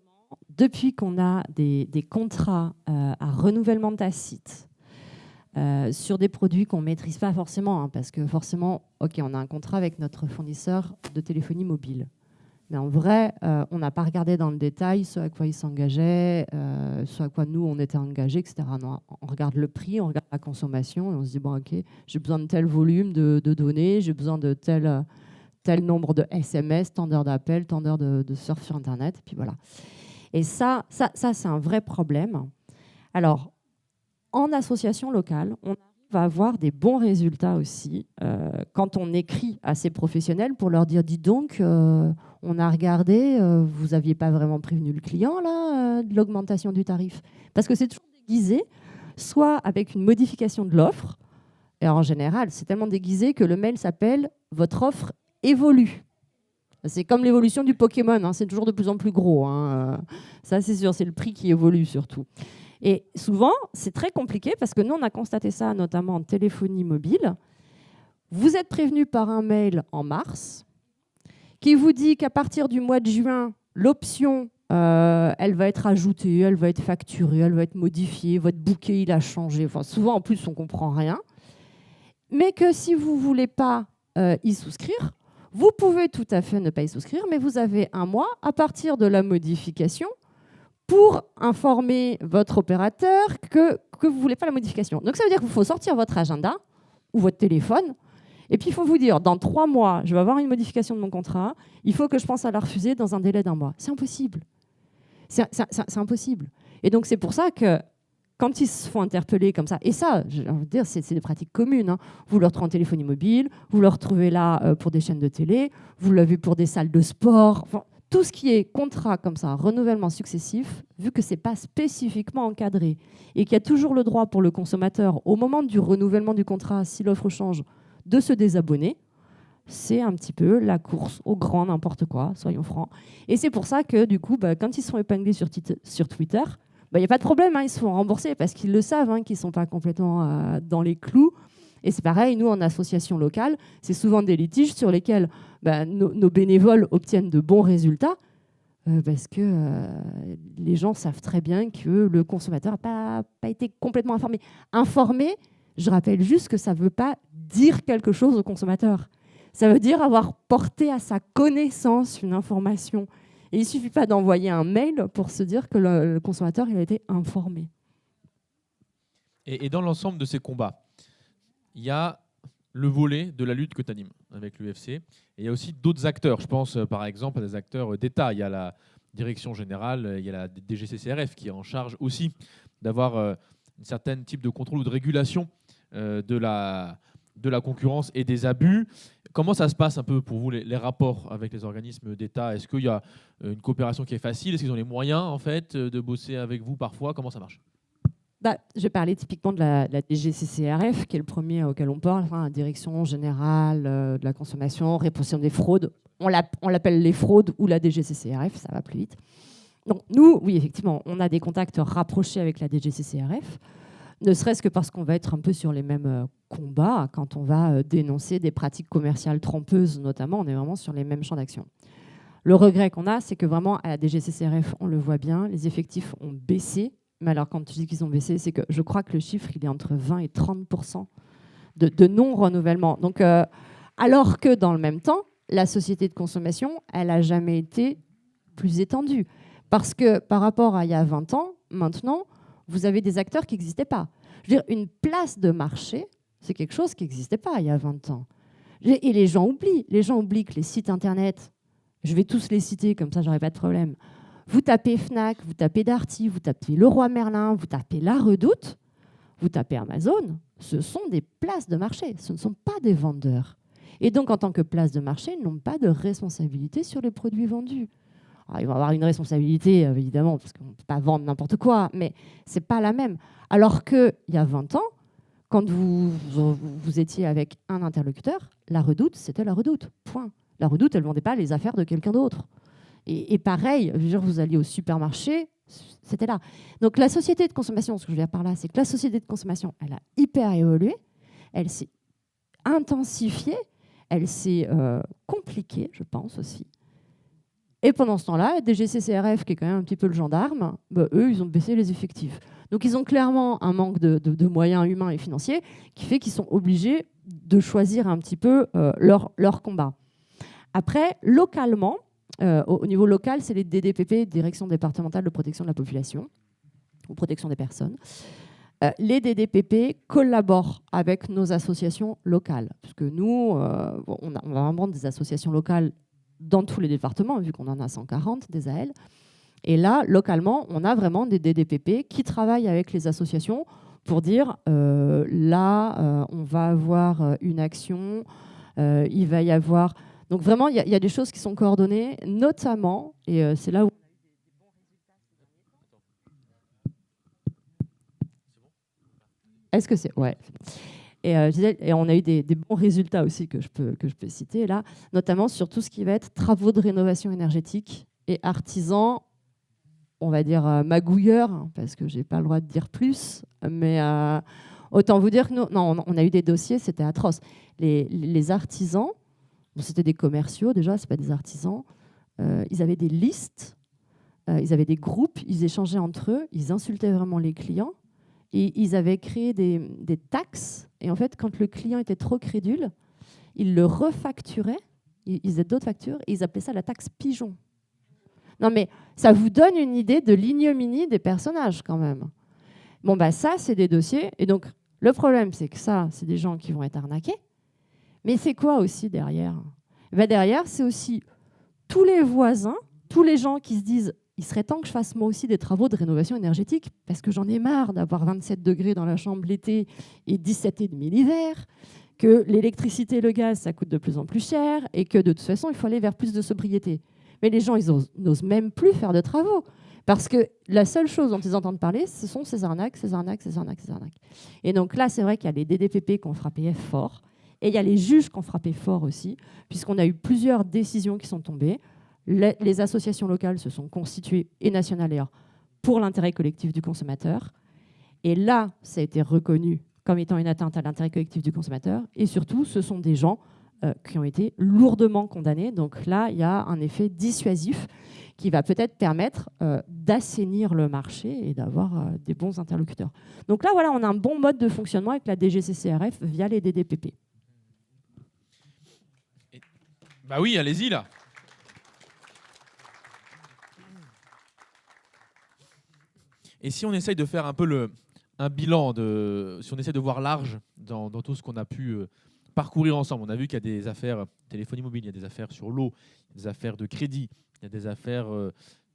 depuis qu'on a des contrats à renouvellement tacite sur des produits qu'on ne maîtrise pas forcément, hein, parce que forcément, ok, on a un contrat avec notre fournisseur de téléphonie mobile. Mais en vrai, on n'a pas regardé dans le détail ce à quoi ils s'engageaient, ce à quoi nous, on était engagés, etc. Non, on regarde le prix, on regarde la consommation et on se dit, bon, ok, j'ai besoin de tel volume de données, j'ai besoin de tel nombre de SMS, tant d'heures d'appel, tant d'heures de surf sur Internet, et puis voilà. Et ça c'est un vrai problème. Alors, en association locale, on arrive à avoir des bons résultats aussi quand on écrit à ces professionnels pour leur dire, dis donc, on a regardé, vous n'aviez pas vraiment prévenu le client là, de l'augmentation du tarif. Parce que c'est toujours déguisé, soit avec une modification de l'offre, et en général, c'est tellement déguisé que le mail s'appelle « Votre offre évolue ». C'est comme l'évolution du Pokémon, hein, c'est toujours de plus en plus gros. Hein. Ça, c'est sûr, c'est le prix qui évolue surtout. Et souvent, c'est très compliqué parce que nous, on a constaté ça notamment en téléphonie mobile. Vous êtes prévenu par un mail en mars qui vous dit qu'à partir du mois de juin, l'option, elle va être ajoutée, elle va être facturée, elle va être modifiée, votre bouquet, il a changé. Enfin, souvent, en plus, on ne comprend rien. Mais que si vous ne voulez pas y souscrire, vous pouvez tout à fait ne pas y souscrire, mais vous avez un mois à partir de la modification pour informer votre opérateur que vous ne voulez pas la modification. Donc ça veut dire qu'il faut sortir votre agenda ou votre téléphone et puis il faut vous dire, dans 3 mois, je vais avoir une modification de mon contrat, il faut que je pense à la refuser dans un délai d'1 mois. C'est impossible. C'est impossible. Et donc c'est pour ça que quand ils se font interpeller comme ça, et ça, je veux dire, c'est des pratiques communes. Hein. Vous le retrouvez en téléphonie mobile, vous le retrouvez là pour des chaînes de télé, vous l'avez pour des salles de sport. Enfin, tout ce qui est contrat comme ça, renouvellement successif, vu que ce n'est pas spécifiquement encadré et qu'il y a toujours le droit pour le consommateur, au moment du renouvellement du contrat, si l'offre change, de se désabonner, c'est un petit peu la course au grand n'importe quoi, soyons francs. Et c'est pour ça que, du coup, quand ils sont épinglés sur Twitter, il n'y a pas de problème, hein, ils se font rembourser parce qu'ils le savent, hein, qu'ils ne sont pas complètement dans les clous. Et c'est pareil, nous, en association locale, c'est souvent des litiges sur lesquels nos bénévoles obtiennent de bons résultats parce que les gens savent très bien que le consommateur n'a pas été complètement informé. Informé, je rappelle juste que ça ne veut pas dire quelque chose au consommateur. Ça veut dire avoir porté à sa connaissance une information. Et il ne suffit pas d'envoyer un mail pour se dire que le consommateur il a été informé. Et dans l'ensemble de ces combats, il y a le volet de la lutte que tu animes avec l'UFC. Et il y a aussi d'autres acteurs. Je pense par exemple à des acteurs d'État. Il y a la direction générale, il y a la DGCCRF qui est en charge aussi d'avoir un certain type de contrôle ou de régulation de la concurrence et des abus. Comment ça se passe un peu pour vous, les rapports avec les organismes d'État? Est-ce qu'il y a une coopération qui est facile? Est-ce qu'ils ont les moyens en fait, de bosser avec vous parfois? Comment ça marche? Je vais parler typiquement de la DGCCRF, qui est le premier auquel on parle, la Direction générale de la consommation, répression des fraudes. On l'appelle les fraudes ou la DGCCRF, ça va plus vite. Donc nous, oui, effectivement, on a des contacts rapprochés avec la DGCCRF, ne serait-ce que parce qu'on va être un peu sur les mêmes combats quand on va dénoncer des pratiques commerciales trompeuses, notamment. On est vraiment sur les mêmes champs d'action. Le regret qu'on a, c'est que vraiment, à la DGCCRF, on le voit bien, les effectifs ont baissé. Mais alors, quand tu dis qu'ils ont baissé, c'est que je crois que le chiffre, il est entre 20 et 30% de non-renouvellement. Donc, alors que dans le même temps, la société de consommation, elle n'a jamais été plus étendue. Parce que par rapport à il y a 20 ans, maintenant, vous avez des acteurs qui n'existaient pas. Je veux dire, une place de marché, c'est quelque chose qui n'existait pas il y a 20 ans. Et les gens oublient. Les gens oublient que les sites Internet, je vais tous les citer, comme ça, j'aurai pas de problème. Vous tapez Fnac, vous tapez Darty, vous tapez Leroy Merlin, vous tapez La Redoute, vous tapez Amazon, ce sont des places de marché, ce ne sont pas des vendeurs. Et donc, en tant que place de marché, ils n'ont pas de responsabilité sur les produits vendus. Alors, ils vont avoir une responsabilité, évidemment, parce qu'on ne peut pas vendre n'importe quoi, mais ce n'est pas la même. Alors qu'il y a 20 ans, quand vous étiez avec un interlocuteur, La Redoute, c'était La Redoute, point. La Redoute, elle ne vendait pas les affaires de quelqu'un d'autre. Et pareil, je veux dire, vous alliez au supermarché, c'était là. Donc la société de consommation, ce que je veux dire par là, c'est que la société de consommation, elle a hyper évolué, elle s'est intensifiée, elle s'est compliquée, je pense aussi. Et pendant ce temps-là, DGCCRF, qui est quand même un petit peu le gendarme, bah, eux, ils ont baissé les effectifs. Donc ils ont clairement un manque de moyens humains et financiers qui fait qu'ils sont obligés de choisir un petit peu leur combat. Après, localement, au niveau local, c'est les DDPP, Direction départementale de protection de la population, ou protection des personnes. Les DDPP collaborent avec nos associations locales, puisque nous, on a vraiment des associations locales dans tous les départements, vu qu'on en a 140 des AL. Et là, localement, on a vraiment des DDPP qui travaillent avec les associations pour dire, là, on va avoir une action, il va y avoir... Donc vraiment, il y a des choses qui sont coordonnées, notamment, et c'est là où... Est-ce que c'est... Ouais. Et on a eu des bons résultats aussi que je peux citer là, notamment sur tout ce qui va être travaux de rénovation énergétique et artisans, on va dire magouilleurs, hein, parce que je n'ai pas le droit de dire plus, mais autant vous dire que nous, non, on a eu des dossiers, c'était atroce. Les artisans, bon, c'était des commerciaux déjà, ce pas des artisans, ils avaient des listes, ils avaient des groupes, ils échangeaient entre eux, ils insultaient vraiment les clients. Et ils avaient créé des taxes. Et en fait, quand le client était trop crédule, ils le refacturaient. Ils faisaient d'autres factures. Et ils appelaient ça la taxe pigeon. Non, mais ça vous donne une idée de l'ignominie des personnages, quand même. Bon, bah ça, c'est des dossiers. Et donc, le problème, c'est que ça, c'est des gens qui vont être arnaqués. Mais c'est quoi aussi derrière ? Ben derrière, c'est aussi tous les voisins, tous les gens qui se disent il serait temps que je fasse moi aussi des travaux de rénovation énergétique parce que j'en ai marre d'avoir 27 degrés dans la chambre l'été et 17,5 l'hiver, que l'électricité et le gaz, ça coûte de plus en plus cher et que de toute façon, il faut aller vers plus de sobriété. Mais les gens, ils n'osent même plus faire de travaux parce que la seule chose dont ils entendent parler, ce sont ces arnaques, ces arnaques, ces arnaques, ces arnaques. Et donc là, c'est vrai qu'il y a les DDPP qui ont frappé fort et il y a les juges qui ont frappé fort aussi, puisqu'on a eu plusieurs décisions qui sont tombées. Les associations locales se sont constituées, et nationales d'ailleurs, pour l'intérêt collectif du consommateur. Et là, ça a été reconnu comme étant une atteinte à l'intérêt collectif du consommateur. Et surtout, ce sont des gens qui ont été lourdement condamnés. Donc là, il y a un effet dissuasif qui va peut-être permettre d'assainir le marché et d'avoir des bons interlocuteurs. Donc là, voilà, on a un bon mode de fonctionnement avec la DGCCRF via les DDPP. Bah oui, allez-y là. Et si on essaye de faire un peu un bilan, si on essaie de voir large dans tout ce qu'on a pu parcourir ensemble, on a vu qu'il y a des affaires téléphonie mobile, il y a des affaires sur l'eau, il y a des affaires de crédit, il y a des affaires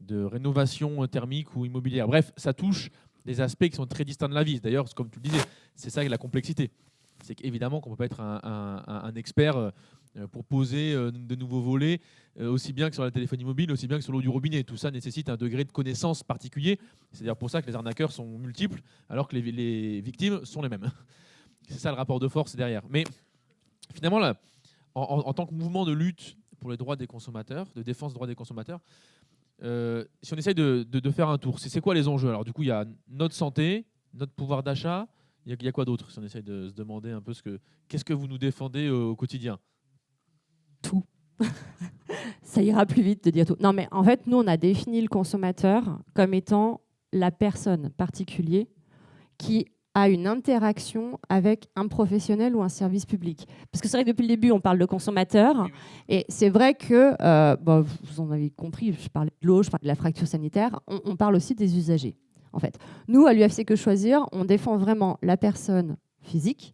de rénovation thermique ou immobilière. Bref, ça touche des aspects qui sont très distincts de la vie. D'ailleurs, comme tu le disais, c'est ça la complexité. C'est qu'évidemment qu'on ne peut pas être un expert pour poser de nouveaux volets, aussi bien que sur la téléphonie mobile, aussi bien que sur l'eau du robinet. Tout ça nécessite un degré de connaissance particulier. C'est d'ailleurs pour ça que les arnaqueurs sont multiples, alors que les victimes sont les mêmes. C'est ça le rapport de force derrière. Mais finalement, là, en tant que mouvement de lutte pour les droits des consommateurs, de défense des droits des consommateurs, si on essaye de faire un tour, c'est quoi les enjeux? Alors du coup, il y a notre santé, notre pouvoir d'achat. Il y a quoi d'autre si on essaye de se demander un peu qu'est-ce que vous nous défendez au quotidien? Tout. Ça ira plus vite de dire tout. Non, mais en fait, nous, on a défini le consommateur comme étant la personne particulière qui a une interaction avec un professionnel ou un service public. Parce que c'est vrai que depuis le début, on parle de consommateur. Oui. Et c'est vrai que, vous en avez compris, je parlais de l'eau, je parlais de la fracture sanitaire, on parle aussi des usagers. En fait, nous, à l'UFC Que Choisir, on défend vraiment la personne physique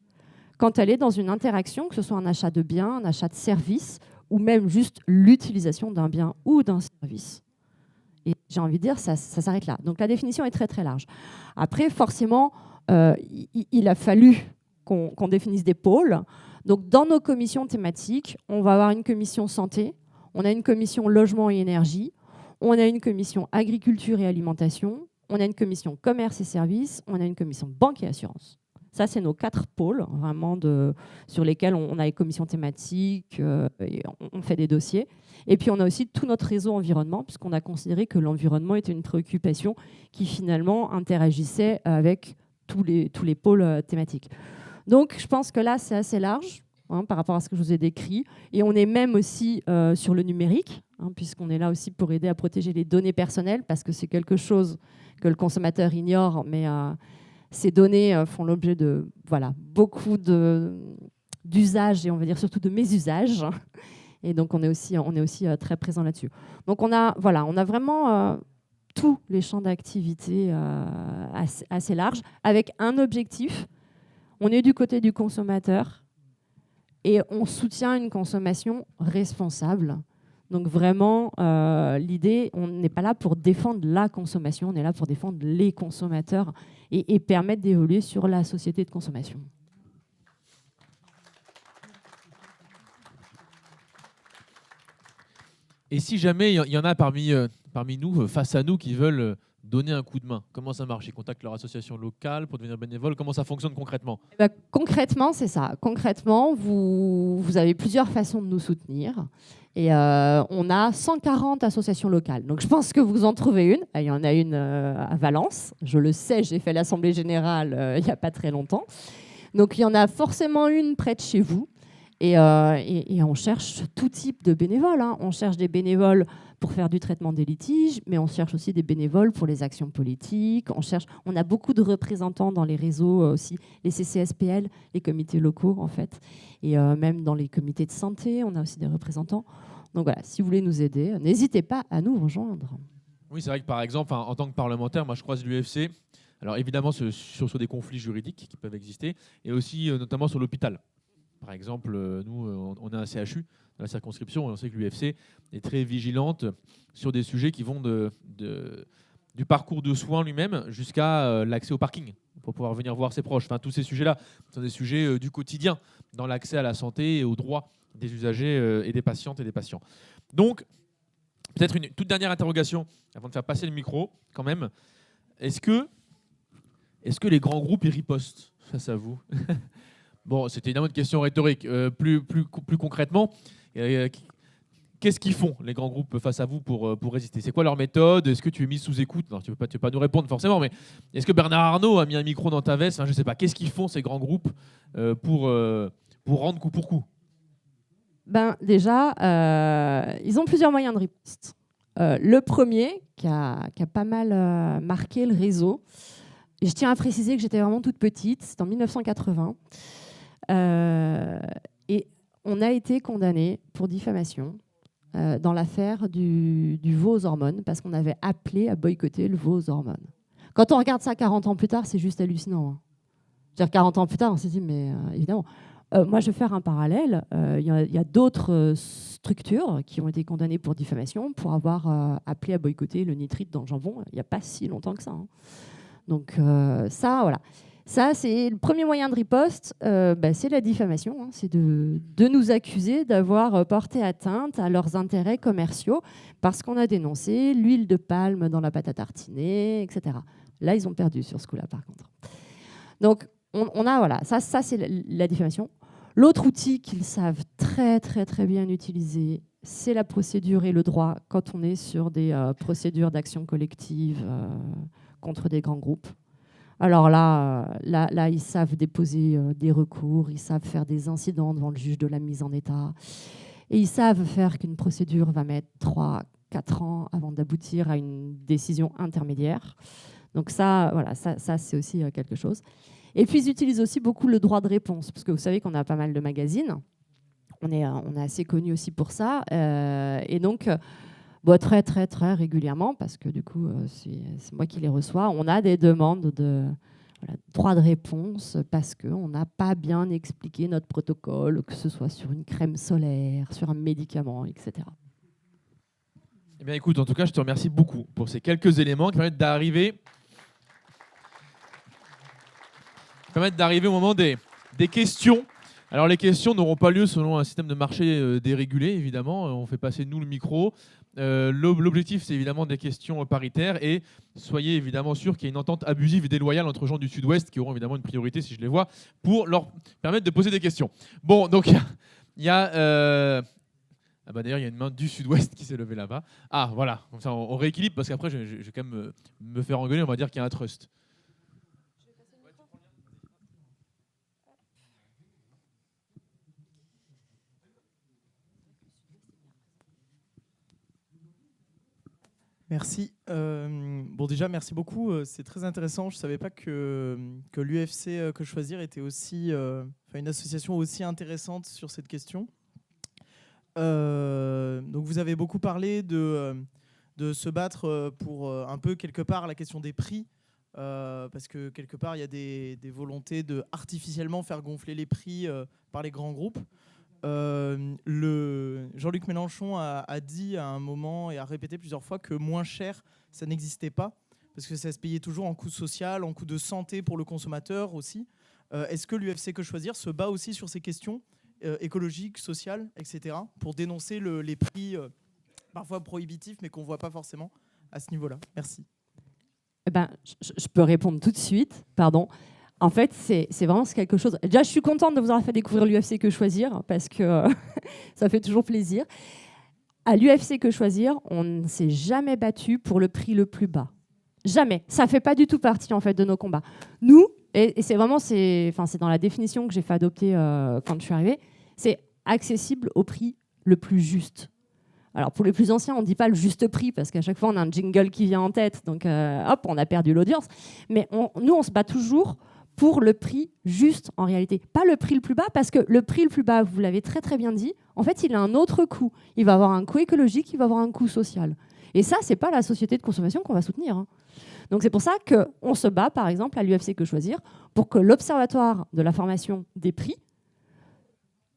quand elle est dans une interaction, que ce soit un achat de biens, un achat de services, ou même juste l'utilisation d'un bien ou d'un service. Et j'ai envie de dire, ça s'arrête là. Donc la définition est très très large. Après, forcément, il a fallu qu'on définisse des pôles. Donc dans nos commissions thématiques, on va avoir une commission santé, on a une commission logement et énergie, on a une commission agriculture et alimentation, on a une commission commerce et services, on a une commission banque et assurance. Ça, c'est nos 4 pôles vraiment sur lesquels on a les commissions thématiques, et on fait des dossiers. Et puis, on a aussi tout notre réseau environnement, puisqu'on a considéré que l'environnement était une préoccupation qui finalement interagissait avec tous les pôles thématiques. Donc, je pense que là, c'est assez large par rapport à ce que je vous ai décrit. Et on est même aussi sur le numérique, puisqu'on est là aussi pour aider à protéger les données personnelles, parce que c'est quelque chose que le consommateur ignore, mais ces données font l'objet de beaucoup d'usages, et on va dire surtout de mésusages. Et donc, on est aussi très présent là-dessus. Donc, on a vraiment tous les champs d'activité assez larges, avec un objectif. On est du côté du consommateur et on soutient une consommation responsable. Donc vraiment, l'idée, on n'est pas là pour défendre la consommation, on est là pour défendre les consommateurs et permettre d'évoluer sur la société de consommation. Et si jamais il y en a parmi nous, face à nous, qui veulent donner un coup de main, comment ça marche? Ils contactent leur association locale pour devenir bénévole? Comment ça fonctionne concrètement? Concrètement, c'est ça. Concrètement, vous avez plusieurs façons de nous soutenir. Et on a 140 associations locales. Donc je pense que vous en trouvez une. Il y en a une à Valence. Je le sais, j'ai fait l'Assemblée générale il n'y a pas très longtemps. Donc il y en a forcément une près de chez vous. Et on cherche tout type de bénévoles. On cherche des bénévoles pour faire du traitement des litiges, mais on cherche aussi des bénévoles pour les actions politiques. On a beaucoup de représentants dans les réseaux aussi, les CCSPL, les comités locaux en fait, et même dans les comités de santé, on a aussi des représentants. Donc voilà, si vous voulez nous aider, n'hésitez pas à nous rejoindre. Oui, c'est vrai que par exemple, en tant que parlementaire, moi je croise l'UFC. Alors évidemment sur des conflits juridiques qui peuvent exister, et aussi notamment sur l'hôpital. Par exemple, nous, on a un CHU dans la circonscription et on sait que l'UFC est très vigilante sur des sujets qui vont du parcours de soins lui-même jusqu'à l'accès au parking pour pouvoir venir voir ses proches. Enfin, tous ces sujets-là sont des sujets du quotidien dans l'accès à la santé et aux droits des usagers et des patientes et des patients. Donc, peut-être une toute dernière interrogation avant de faire passer le micro quand même. Est-ce que les grands groupes y ripostent face à vous? Bon, c'était évidemment une question rhétorique. Plus concrètement, qu'est-ce qu'ils font, les grands groupes, face à vous pour résister? C'est quoi leur méthode? Est-ce que tu es mis sous écoute? Non, tu ne peux pas nous répondre forcément, mais est-ce que Bernard Arnault a mis un micro dans ta veste? Enfin, je ne sais pas. Qu'est-ce qu'ils font, ces grands groupes, pour rendre coup pour coup? Déjà, ils ont plusieurs moyens de riposte. Le premier, qui a pas mal marqué le réseau, et je tiens à préciser que j'étais vraiment toute petite, c'est en 1980. Et on a été condamnés pour diffamation dans l'affaire du veau aux hormones, parce qu'on avait appelé à boycotter le veau aux hormones. Quand on regarde ça 40 ans plus tard, c'est juste hallucinant. C'est-à-dire 40 ans plus tard, on s'est dit, mais évidemment. Moi, je vais faire un parallèle. Il y a d'autres structures qui ont été condamnées pour diffamation pour avoir appelé à boycotter le nitrite dans le jambon il n'y a pas si longtemps que ça. Donc ça, voilà. Ça, c'est le premier moyen de riposte, c'est la diffamation. C'est de nous accuser d'avoir porté atteinte à leurs intérêts commerciaux parce qu'on a dénoncé l'huile de palme dans la pâte à tartiner, etc. Là, ils ont perdu sur ce coup-là, par contre. Donc, on a, voilà, ça c'est la diffamation. L'autre outil qu'ils savent très, très, très bien utiliser, c'est la procédure et le droit quand on est sur des procédures d'action collective contre des grands groupes. Alors là, ils savent déposer des recours, ils savent faire des incidents devant le juge de la mise en état, et ils savent faire qu'une procédure va mettre 3-4 ans avant d'aboutir à une décision intermédiaire. Donc ça, voilà, ça c'est aussi quelque chose. Et puis ils utilisent aussi beaucoup le droit de réponse, parce que vous savez qu'on a pas mal de magazines, on est assez connus aussi pour ça, et donc très très très régulièrement, parce que du coup c'est moi qui les reçois, on a des demandes de droit de réponse parce qu'on n'a pas bien expliqué notre protocole, que ce soit sur une crème solaire, sur un médicament, etc. Eh bien écoute, en tout cas je te remercie beaucoup pour ces quelques éléments qui permettent d'arriver au moment des questions. Alors les questions n'auront pas lieu selon un système de marché dérégulé, évidemment. On fait passer nous le micro. L'objectif, c'est évidemment des questions paritaires et soyez évidemment sûr qu'il y a une entente abusive et déloyale entre gens du Sud-Ouest qui auront évidemment une priorité, si je les vois, pour leur permettre de poser des questions. Bon, donc il y a... Ah bah d'ailleurs, il y a une main du Sud-Ouest qui s'est levée là-bas. Ah, voilà. Comme ça, on rééquilibre parce qu'après, je vais quand même me faire engueuler. On va dire qu'il y a un trust. Merci. Bon, déjà, merci beaucoup. C'est très intéressant. Je ne savais pas que l'UFC Que Choisir était aussi, une association aussi intéressante sur cette question. Donc, vous avez beaucoup parlé de se battre pour un peu, quelque part, la question des prix. Parce que, quelque part, il y a des volontés de artificiellement faire gonfler les prix par les grands groupes. Jean-Luc Mélenchon a dit à un moment et a répété plusieurs fois que moins cher, ça n'existait pas, parce que ça se payait toujours en coût social, en coût de santé pour le consommateur aussi. Est-ce que l'UFC Que Choisir se bat aussi sur ces questions écologiques, sociales, etc., pour dénoncer les prix parfois prohibitifs, mais qu'on ne voit pas forcément à ce niveau-là? Merci. Eh ben, je peux répondre tout de suite, pardon. En fait, c'est vraiment quelque chose... Déjà, je suis contente de vous avoir fait découvrir l'UFC Que Choisir, parce que ça fait toujours plaisir. À l'UFC Que Choisir, on ne s'est jamais battu pour le prix le plus bas. Jamais. Ça ne fait pas du tout partie, en fait, de nos combats. Nous, et c'est vraiment... c'est dans la définition que j'ai fait adopter quand je suis arrivée, c'est accessible au prix le plus juste. Alors, pour les plus anciens, on ne dit pas le juste prix, parce qu'à chaque fois, on a un jingle qui vient en tête. Donc, hop, on a perdu l'audience. Mais nous, on se bat toujours pour le prix juste, en réalité. Pas le prix le plus bas, parce que le prix le plus bas, vous l'avez très très bien dit, en fait, il a un autre coût. Il va avoir un coût écologique, il va avoir un coût social. Et ça, ce n'est pas la société de consommation qu'on va soutenir. Hein. Donc c'est pour ça qu'on se bat, par exemple, à l'UFC Que Choisir, pour que l'Observatoire de la formation des prix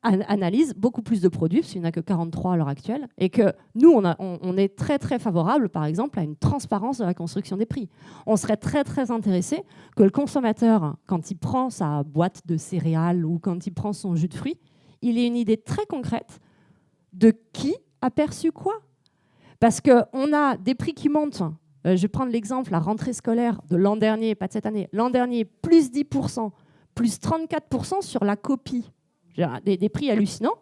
analyse beaucoup plus de produits, parce qu'il n'y en a que 43 à l'heure actuelle, et que nous, on est très très favorable, par exemple, à une transparence de la construction des prix. On serait très très intéressé que le consommateur, quand il prend sa boîte de céréales ou quand il prend son jus de fruits, il ait une idée très concrète de qui a perçu quoi. Parce qu'on a des prix qui montent. Je vais prendre l'exemple, la rentrée scolaire de l'an dernier, pas de cette année, l'an dernier, plus 10%, plus 34% sur la copie. Des prix hallucinants.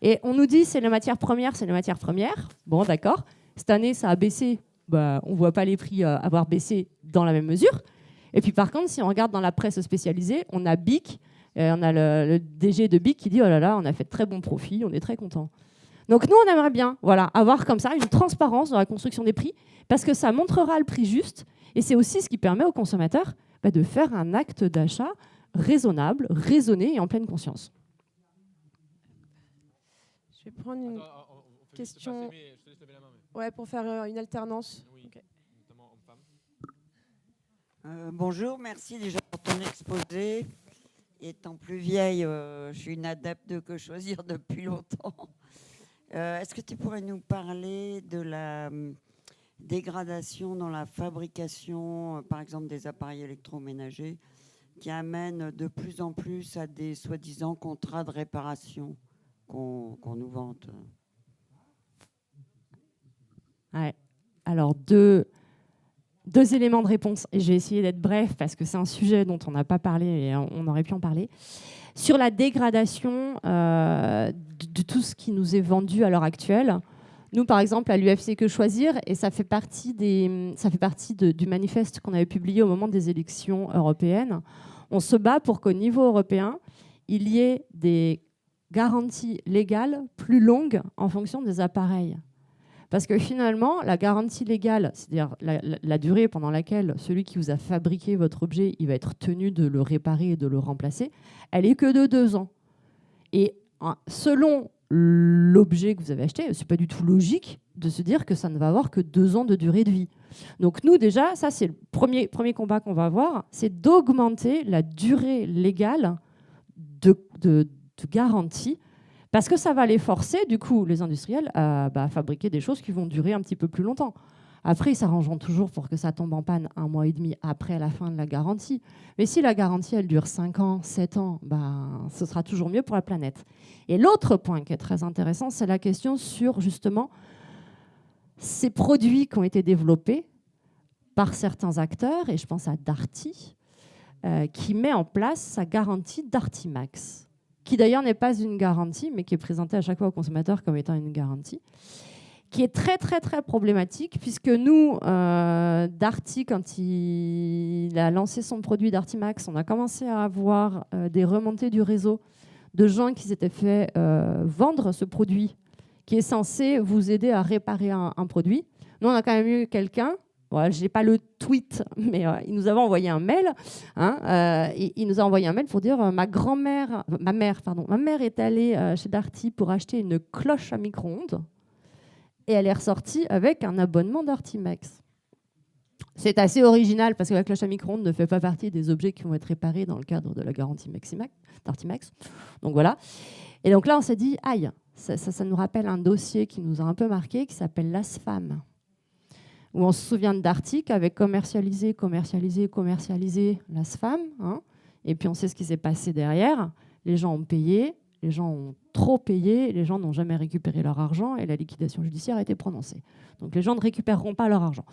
Et on nous dit c'est la matière première, c'est la matière première. Bon, d'accord. Cette année, ça a baissé. Bah, on ne voit pas les prix avoir baissé dans la même mesure. Et puis par contre, si on regarde dans la presse spécialisée, on a BIC, on a le DG de BIC qui dit oh là là, on a fait de très bons profits, on est très contents. Donc nous, on aimerait bien avoir comme ça une transparence dans la construction des prix, parce que ça montrera le prix juste. Et c'est aussi ce qui permet aux consommateurs de faire un acte d'achat raisonnable, raisonné et en pleine conscience. Je vais prendre une question pour faire une alternance. Oui, okay. Notamment homme-femme. Bonjour, merci déjà pour ton exposé. Étant plus vieille, je suis une adepte de Que Choisir depuis longtemps. Est-ce que tu pourrais nous parler de la dégradation dans la fabrication, par exemple, des appareils électroménagers, qui amène de plus en plus à des soi-disant contrats de réparation qu'on nous vante? Ouais. Alors, deux éléments de réponse. Et j'ai essayé d'être bref parce que c'est un sujet dont on n'a pas parlé et on aurait pu en parler. Sur la dégradation de tout ce qui nous est vendu à l'heure actuelle, nous, par exemple, à l'UFC Que Choisir, et ça fait partie du manifeste qu'on avait publié au moment des élections européennes, on se bat pour qu'au niveau européen, il y ait des garanties légales plus longues en fonction des appareils. Parce que finalement, la garantie légale, c'est-à-dire la durée pendant laquelle celui qui vous a fabriqué votre objet, il va être tenu de le réparer et de le remplacer, elle est que de 2 ans. Et selon l'objet que vous avez acheté, ce n'est pas du tout logique de se dire que ça ne va avoir que 2 ans de durée de vie. Donc nous, déjà, ça c'est le premier combat qu'on va avoir, c'est d'augmenter la durée légale de garantie, parce que ça va les forcer, du coup, les industriels, à fabriquer des choses qui vont durer un petit peu plus longtemps. Après, ils s'arrangeront toujours pour que ça tombe en panne 1 mois et demi après la fin de la garantie. Mais si la garantie, elle dure 5 ans, 7 ans, ce sera toujours mieux pour la planète. Et l'autre point qui est très intéressant, c'est la question sur, justement, ces produits qui ont été développés par certains acteurs, et je pense à Darty, qui met en place sa garantie Darty-Max, qui d'ailleurs n'est pas une garantie, mais qui est présentée à chaque fois au consommateur comme étant une garantie, qui est très, très, très problématique, puisque nous, Darty, quand il a lancé son produit Darty-Max, on a commencé à avoir des remontées du réseau de gens qui s'étaient fait vendre ce produit qui est censé vous aider à réparer un produit. Nous, on a quand même eu quelqu'un, voilà, je n'ai pas le tweet, mais il nous avait envoyé un mail. Il nous a envoyé un mail pour dire ma mère est allée chez Darty pour acheter une cloche à micro-ondes et elle est ressortie avec un abonnement Darty-Max. C'est assez original parce que la cloche à micro-ondes ne fait pas partie des objets qui vont être réparés dans le cadre de la garantie Darty-Max. Donc voilà. Et donc là, on s'est dit, aïe, ça nous rappelle un dossier qui nous a un peu marqué, qui s'appelle l'ASFAM, où on se souvient de Darty qui avait commercialisé l'ASFAM. Et puis on sait ce qui s'est passé derrière. Les gens ont payé, les gens ont trop payé, les gens n'ont jamais récupéré leur argent et la liquidation judiciaire a été prononcée. Donc les gens ne récupéreront pas leur argent.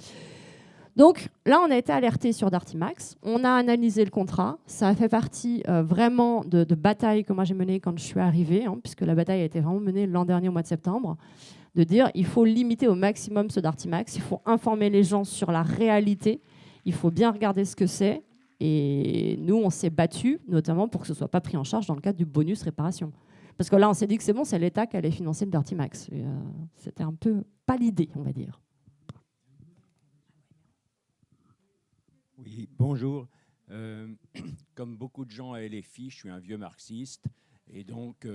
Donc là, on a été alerté sur Darty-Max. On a analysé le contrat. Ça a fait partie vraiment de batailles que moi j'ai menées quand je suis arrivée, puisque la bataille a été vraiment menée l'an dernier au mois de septembre, de dire il faut limiter au maximum ce Darty-Max, il faut informer les gens sur la réalité, il faut bien regarder ce que c'est. Et nous, on s'est battus, notamment pour que ce ne soit pas pris en charge dans le cadre du bonus réparation. Parce que là, on s'est dit que c'est bon, c'est l'État qui allait financer le Darty-Max. C'était un peu pas l'idée, on va dire. Oui, bonjour. Comme beaucoup de gens à LFI, je suis un vieux marxiste. Et donc,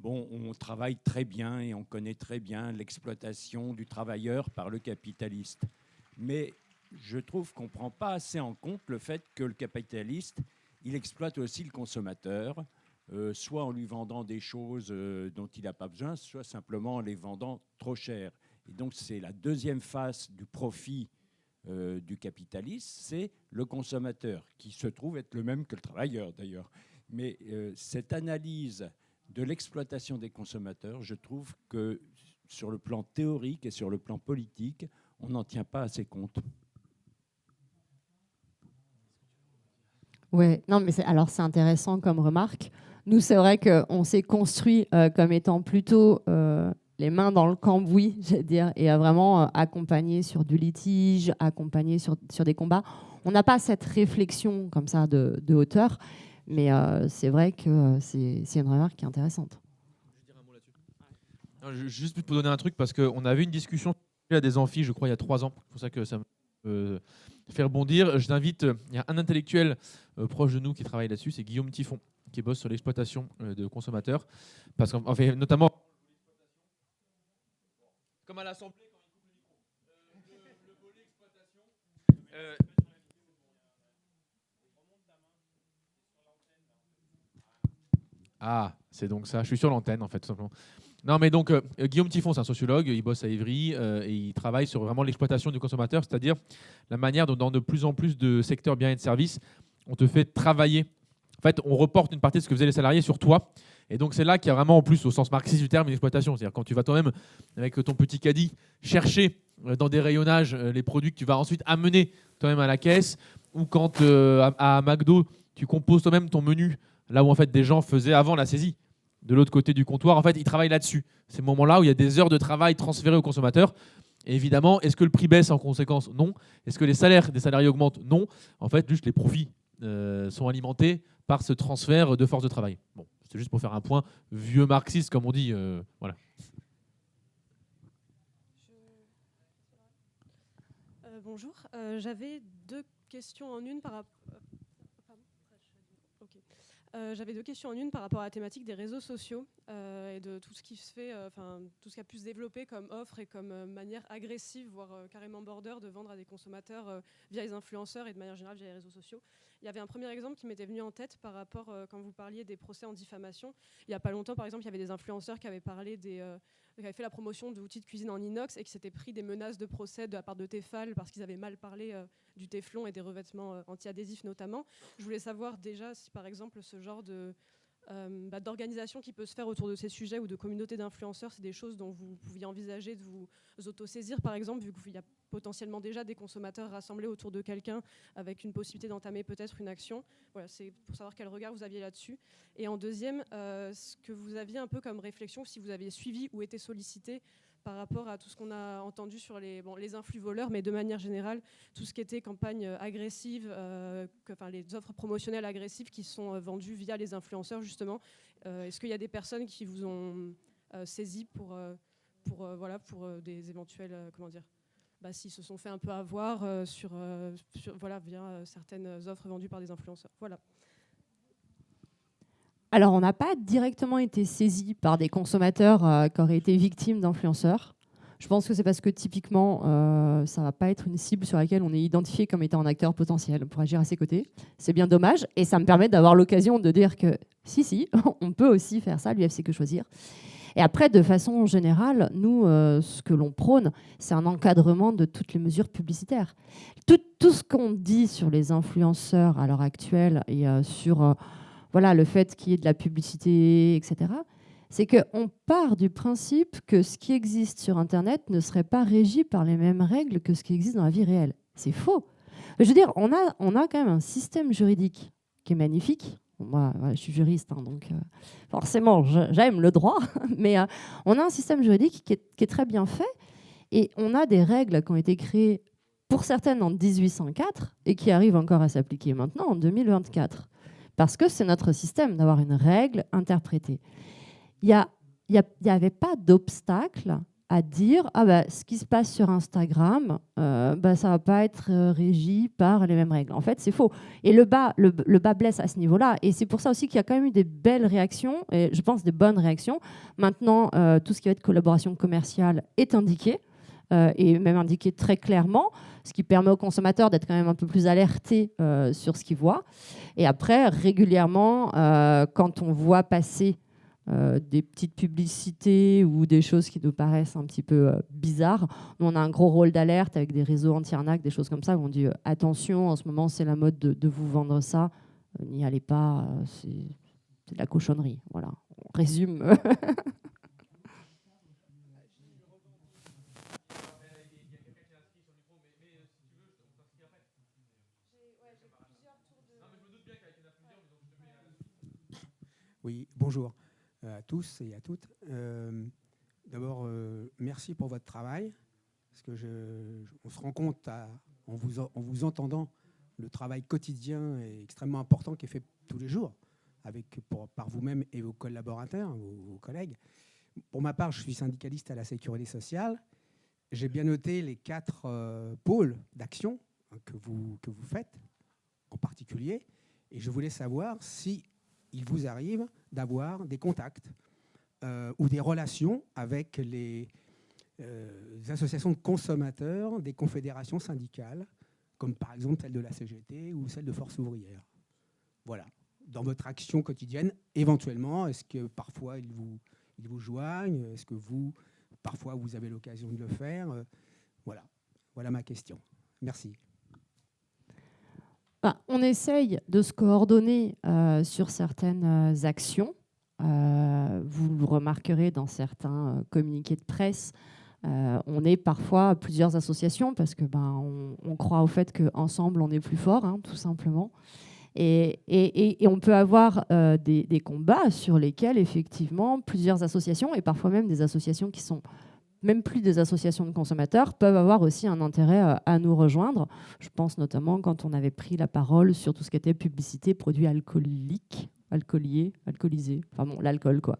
on travaille très bien et on connaît très bien l'exploitation du travailleur par le capitaliste. Mais je trouve qu'on ne prend pas assez en compte le fait que le capitaliste, il exploite aussi le consommateur, soit en lui vendant des choses dont il n'a pas besoin, soit simplement en les vendant trop cher. Et donc, c'est la deuxième face du profit du capitaliste, c'est le consommateur, qui se trouve être le même que le travailleur d'ailleurs. Mais cette analyse de l'exploitation des consommateurs, je trouve que sur le plan théorique et sur le plan politique, on n'en tient pas assez compte. Ouais, non, mais c'est intéressant comme remarque. Nous, c'est vrai qu'on s'est construit comme étant plutôt les mains dans le cambouis, j'allais dire, et à vraiment accompagner sur du litige, accompagner sur des combats. On n'a pas cette réflexion comme ça de hauteur, mais c'est vrai que c'est une remarque qui est intéressante. Non, juste pour donner un truc, parce qu'on avait une discussion à des amphis, je crois, il y a 3 ans. C'est pour ça que ça me fait rebondir. Je t'invite, il y a un intellectuel proche de nous qui travaille là-dessus, c'est Guillaume Tiffon, qui bosse sur l'exploitation de consommateurs. Parce qu'en fait, notamment, comme à l'Assemblée, quand il coupe le micro. Le volet exploitation. Ah, c'est donc ça. Je suis sur l'antenne, en fait, tout simplement. Non, mais donc, Guillaume Tiffon, c'est un sociologue, il bosse à Évry et il travaille sur vraiment l'exploitation du consommateur, c'est-à-dire la manière dont, dans de plus en plus de secteurs biens et de services, on te fait travailler. En fait, on reporte une partie de ce que faisaient les salariés sur toi. Et donc, c'est là qu'il y a vraiment, en plus, au sens marxiste du terme, une exploitation. C'est-à-dire quand tu vas toi-même, avec ton petit caddie, chercher dans des rayonnages les produits que tu vas ensuite amener toi-même à la caisse, ou quand à McDo, tu composes toi-même ton menu, là où en fait des gens faisaient avant la saisie. De l'autre côté du comptoir, en fait, ils travaillent là-dessus. C'est le moment-là où il y a des heures de travail transférées aux consommateurs. Et évidemment, est-ce que le prix baisse en conséquence? Non. Est-ce que les salaires des salariés augmentent? Non. En fait, juste les profits sont alimentés par ce transfert de force de travail. Bon, c'est juste pour faire un point vieux marxiste, comme on dit. Voilà. Bonjour. J'avais 2 questions en une par rapport... J'avais 2 questions en une par rapport à la thématique des réseaux sociaux et de tout ce qui se fait, tout ce qui a pu se développer comme offre et comme manière agressive, voire carrément border, de vendre à des consommateurs via les influenceurs et de manière générale via les réseaux sociaux. Il y avait un premier exemple qui m'était venu en tête par rapport, quand vous parliez des procès en diffamation. Il n'y a pas longtemps, par exemple, il y avait des influenceurs qui avaient parlé qui avaient fait la promotion d'outils de cuisine en inox et qui s'étaient pris des menaces de procès de la part de Tefal parce qu'ils avaient mal parlé du téflon et des revêtements anti-adhésifs notamment. Je voulais savoir déjà si, par exemple, ce genre d'organisation qui peut se faire autour de ces sujets ou de communautés d'influenceurs. C'est des choses dont vous pouviez envisager de vous autosaisir, par exemple, vu qu'il y a potentiellement déjà des consommateurs rassemblés autour de quelqu'un avec une possibilité d'entamer peut-être une action. Voilà, c'est pour savoir quel regard vous aviez là-dessus. Et en deuxième, ce que vous aviez un peu comme réflexion, si vous aviez suivi ou été sollicité par rapport à tout ce qu'on a entendu sur les influx voleurs, mais de manière générale, tout ce qui était campagne agressive, les offres promotionnelles agressives qui sont vendues via les influenceurs, justement. Est-ce qu'il y a des personnes qui vous ont saisi pour des éventuels, s'ils se sont fait un peu avoir via certaines offres vendues par des influenceurs. Voilà. Alors, on n'a pas directement été saisi par des consommateurs qui auraient été victimes d'influenceurs. Je pense que c'est parce que typiquement, ça ne va pas être une cible sur laquelle on est identifié comme étant un acteur potentiel pour agir à ses côtés. C'est bien dommage et ça me permet d'avoir l'occasion de dire que si, on peut aussi faire ça, l'UFC Que Choisir. Et après, de façon générale, nous, ce que l'on prône, c'est un encadrement de toutes les mesures publicitaires. Tout ce qu'on dit sur les influenceurs à l'heure actuelle et sur le fait qu'il y ait de la publicité, etc., c'est qu'on part du principe que ce qui existe sur Internet ne serait pas régi par les mêmes règles que ce qui existe dans la vie réelle. C'est faux. Je veux dire, on a quand même un système juridique qui est magnifique. Moi, je suis juriste, donc forcément, j'aime le droit, mais on a un système juridique qui est très bien fait et on a des règles qui ont été créées, pour certaines en 1804 et qui arrivent encore à s'appliquer maintenant en 2024. Parce que c'est notre système d'avoir une règle interprétée. Il n'y avait pas d'obstacle à dire ce qui se passe sur Instagram, ça ne va pas être régi par les mêmes règles. En fait, c'est faux. Et le bas blesse à ce niveau-là. Et c'est pour ça aussi qu'il y a quand même eu des belles réactions, et je pense des bonnes réactions. Maintenant, tout ce qui va être collaboration commerciale est indiqué, et même indiqué très clairement, ce qui permet aux consommateurs d'être quand même un peu plus alertés sur ce qu'ils voient. Et après, régulièrement, quand on voit passer des petites publicités ou des choses qui nous paraissent un petit peu bizarres, nous, on a un gros rôle d'alerte avec des réseaux anti-arnaque, des choses comme ça, où on dit attention, en ce moment, c'est la mode de vous vendre ça, n'y allez pas, c'est de la cochonnerie. Voilà, on résume. Oui, bonjour à tous et à toutes. D'abord, merci pour votre travail, parce que on se rend compte en vous entendant le travail quotidien et extrêmement important qui est fait tous les jours par vous-même et vos collaborateurs, vos collègues. Pour ma part, je suis syndicaliste à la Sécurité sociale. J'ai bien noté les 4 pôles d'action que vous faites en particulier, et je voulais savoir si il vous arrive d'avoir des contacts ou des relations avec les associations de consommateurs, des confédérations syndicales, comme par exemple celle de la CGT ou celle de Force ouvrière. Voilà. Dans votre action quotidienne, éventuellement, est-ce que parfois ils vous joignent? Est-ce que parfois, vous avez l'occasion de le faire? Voilà ma question. Merci. On essaye de se coordonner sur certaines actions. Vous le remarquerez dans certains communiqués de presse. On est parfois plusieurs associations parce que on croit au fait qu'ensemble on est plus fort, tout simplement. Et on peut avoir des combats sur lesquels effectivement plusieurs associations et parfois même des associations qui sont même plus des associations de consommateurs, peuvent avoir aussi un intérêt à nous rejoindre. Je pense notamment quand on avait pris la parole sur tout ce qui était publicité, produits alcooliques, alcoolisés, l'alcool, quoi.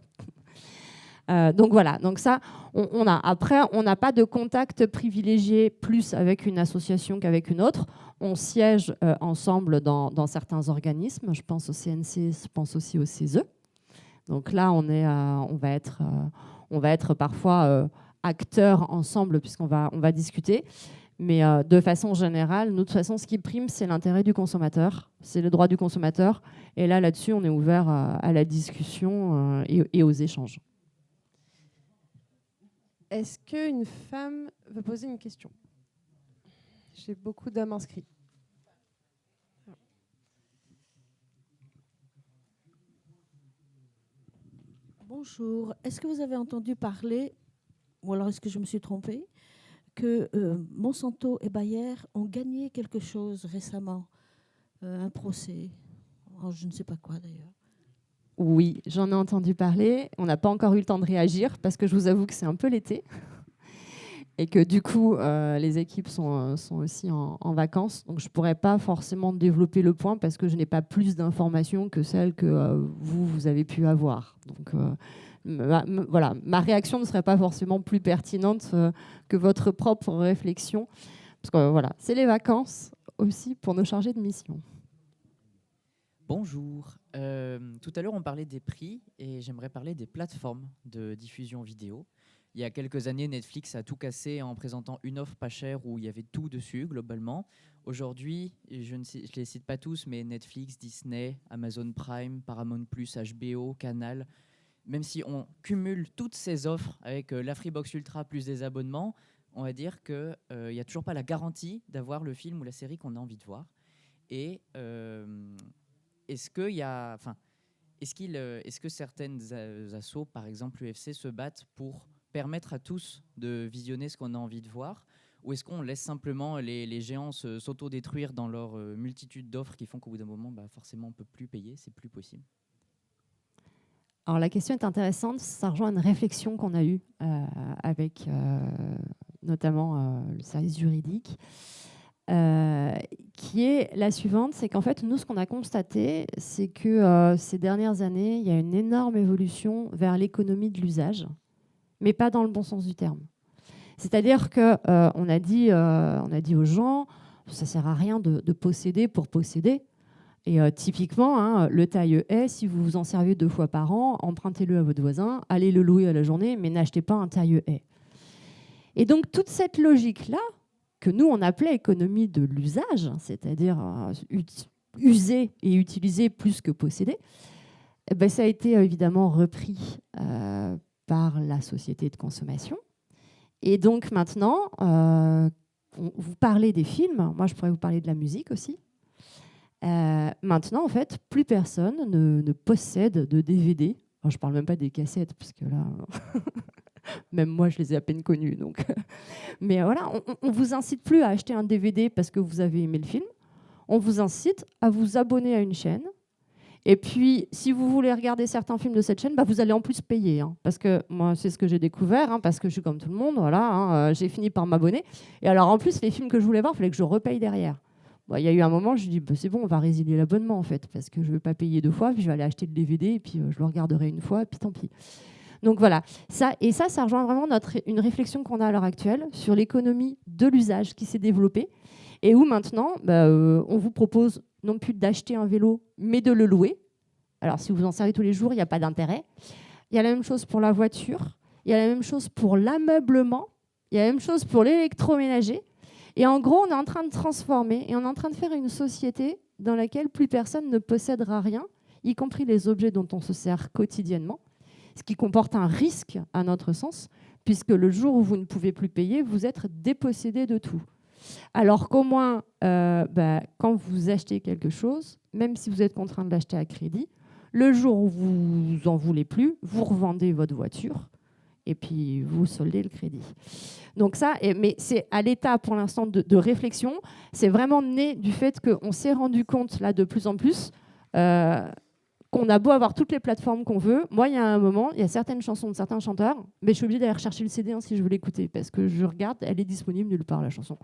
Donc voilà, donc ça, on a. Après, on n'a pas de contact privilégié plus avec une association qu'avec une autre. On siège ensemble dans certains organismes. Je pense au CNC, je pense aussi au CESE. Donc là, on va être parfois acteurs ensemble puisqu'on va discuter. Mais de façon générale, nous, de toute façon, ce qui prime, c'est l'intérêt du consommateur, c'est le droit du consommateur. Et là-dessus, on est ouvert à la discussion et aux échanges. Est-ce qu'une femme veut poser une question? J'ai beaucoup d'hommes inscrits. Bonjour. Est-ce que vous avez entendu parler, ou alors est-ce que je me suis trompée, que Monsanto et Bayer ont gagné quelque chose récemment, un procès, je ne sais pas quoi d'ailleurs. Oui, j'en ai entendu parler. On n'a pas encore eu le temps de réagir parce que je vous avoue que c'est un peu l'été et que du coup, les équipes sont aussi en vacances. Donc, je ne pourrais pas forcément développer le point parce que je n'ai pas plus d'informations que celles que vous avez pu avoir. Donc, voilà, ma réaction ne serait pas forcément plus pertinente que votre propre réflexion. Parce que voilà, c'est les vacances aussi pour nos chargés de mission. Bonjour. Tout à l'heure, on parlait des prix et j'aimerais parler des plateformes de diffusion vidéo. Il y a quelques années, Netflix a tout cassé en présentant une offre pas chère où il y avait tout dessus, globalement. Aujourd'hui, je ne les cite pas tous, mais Netflix, Disney, Amazon Prime, Paramount+, HBO, Canal, même si on cumule toutes ces offres avec la Freebox Ultra plus des abonnements, on va dire qu'il n'y a toujours pas la garantie d'avoir le film ou la série qu'on a envie de voir. Et est-ce que certaines assos, par exemple l'UFC, se battent pour permettre à tous de visionner ce qu'on a envie de voir, ou est-ce qu'on laisse simplement les géants s'auto-détruire dans leur multitude d'offres qui font qu'au bout d'un moment, forcément, on ne peut plus payer, c'est plus possible? Alors la question est intéressante, ça rejoint une réflexion qu'on a eue avec notamment le service juridique, qui est la suivante, c'est qu'en fait, nous, ce qu'on a constaté, c'est que ces dernières années, il y a une énorme évolution vers l'économie de l'usage, mais pas dans le bon sens du terme. C'est-à-dire qu'on a dit aux gens, ça ne sert à rien de posséder pour posséder. Et typiquement, le taille-haie, si vous vous en servez 2 fois par an, empruntez-le à votre voisin, allez le louer à la journée, mais n'achetez pas un taille-haie. Et donc, toute cette logique-là, que nous, on appelait économie de l'usage, c'est-à-dire user et utiliser plus que posséder, ça a été évidemment repris par la société de consommation. Et donc maintenant, vous parlez des films, moi je pourrais vous parler de la musique aussi. Maintenant, en fait, plus personne ne possède de DVD. Alors, je ne parle même pas des cassettes, parce que là, même moi, je les ai à peine connues. Donc. Mais voilà, on ne vous incite plus à acheter un DVD parce que vous avez aimé le film. On vous incite à vous abonner à une chaîne. Et puis, si vous voulez regarder certains films de cette chaîne, vous allez en plus payer. Parce que moi, c'est ce que j'ai découvert, parce que je suis comme tout le monde. Voilà, j'ai fini par m'abonner. Et alors, en plus, les films que je voulais voir, il fallait que je repaye derrière. Il y a eu un moment, je me dis, c'est bon, on va résilier l'abonnement, en fait, parce que je ne veux pas payer 2 fois, puis je vais aller acheter le DVD, et puis je le regarderai une fois, et puis tant pis. Donc voilà, ça rejoint vraiment une réflexion qu'on a à l'heure actuelle sur l'économie de l'usage qui s'est développée, et où maintenant, on vous propose non plus d'acheter un vélo, mais de le louer. Alors, si vous en servez tous les jours, il n'y a pas d'intérêt. Il y a la même chose pour la voiture, il y a la même chose pour l'ameublement, il y a la même chose pour l'électroménager. Et en gros, on est en train de transformer et on est en train de faire une société dans laquelle plus personne ne possédera rien, y compris les objets dont on se sert quotidiennement, ce qui comporte un risque à notre sens, puisque le jour où vous ne pouvez plus payer, vous êtes dépossédé de tout. Alors qu'au moins, quand vous achetez quelque chose, même si vous êtes contraint de l'acheter à crédit, le jour où vous n'en voulez plus, vous revendez votre voiture et puis vous soldez le crédit. Donc ça, mais c'est à l'état pour l'instant de réflexion. C'est vraiment né du fait qu'on s'est rendu compte là de plus en plus qu'on a beau avoir toutes les plateformes qu'on veut. Moi, il y a un moment, il y a certaines chansons de certains chanteurs, mais je suis obligée d'aller rechercher le CD si je veux l'écouter, parce que je regarde, elle est disponible nulle part, la chanson.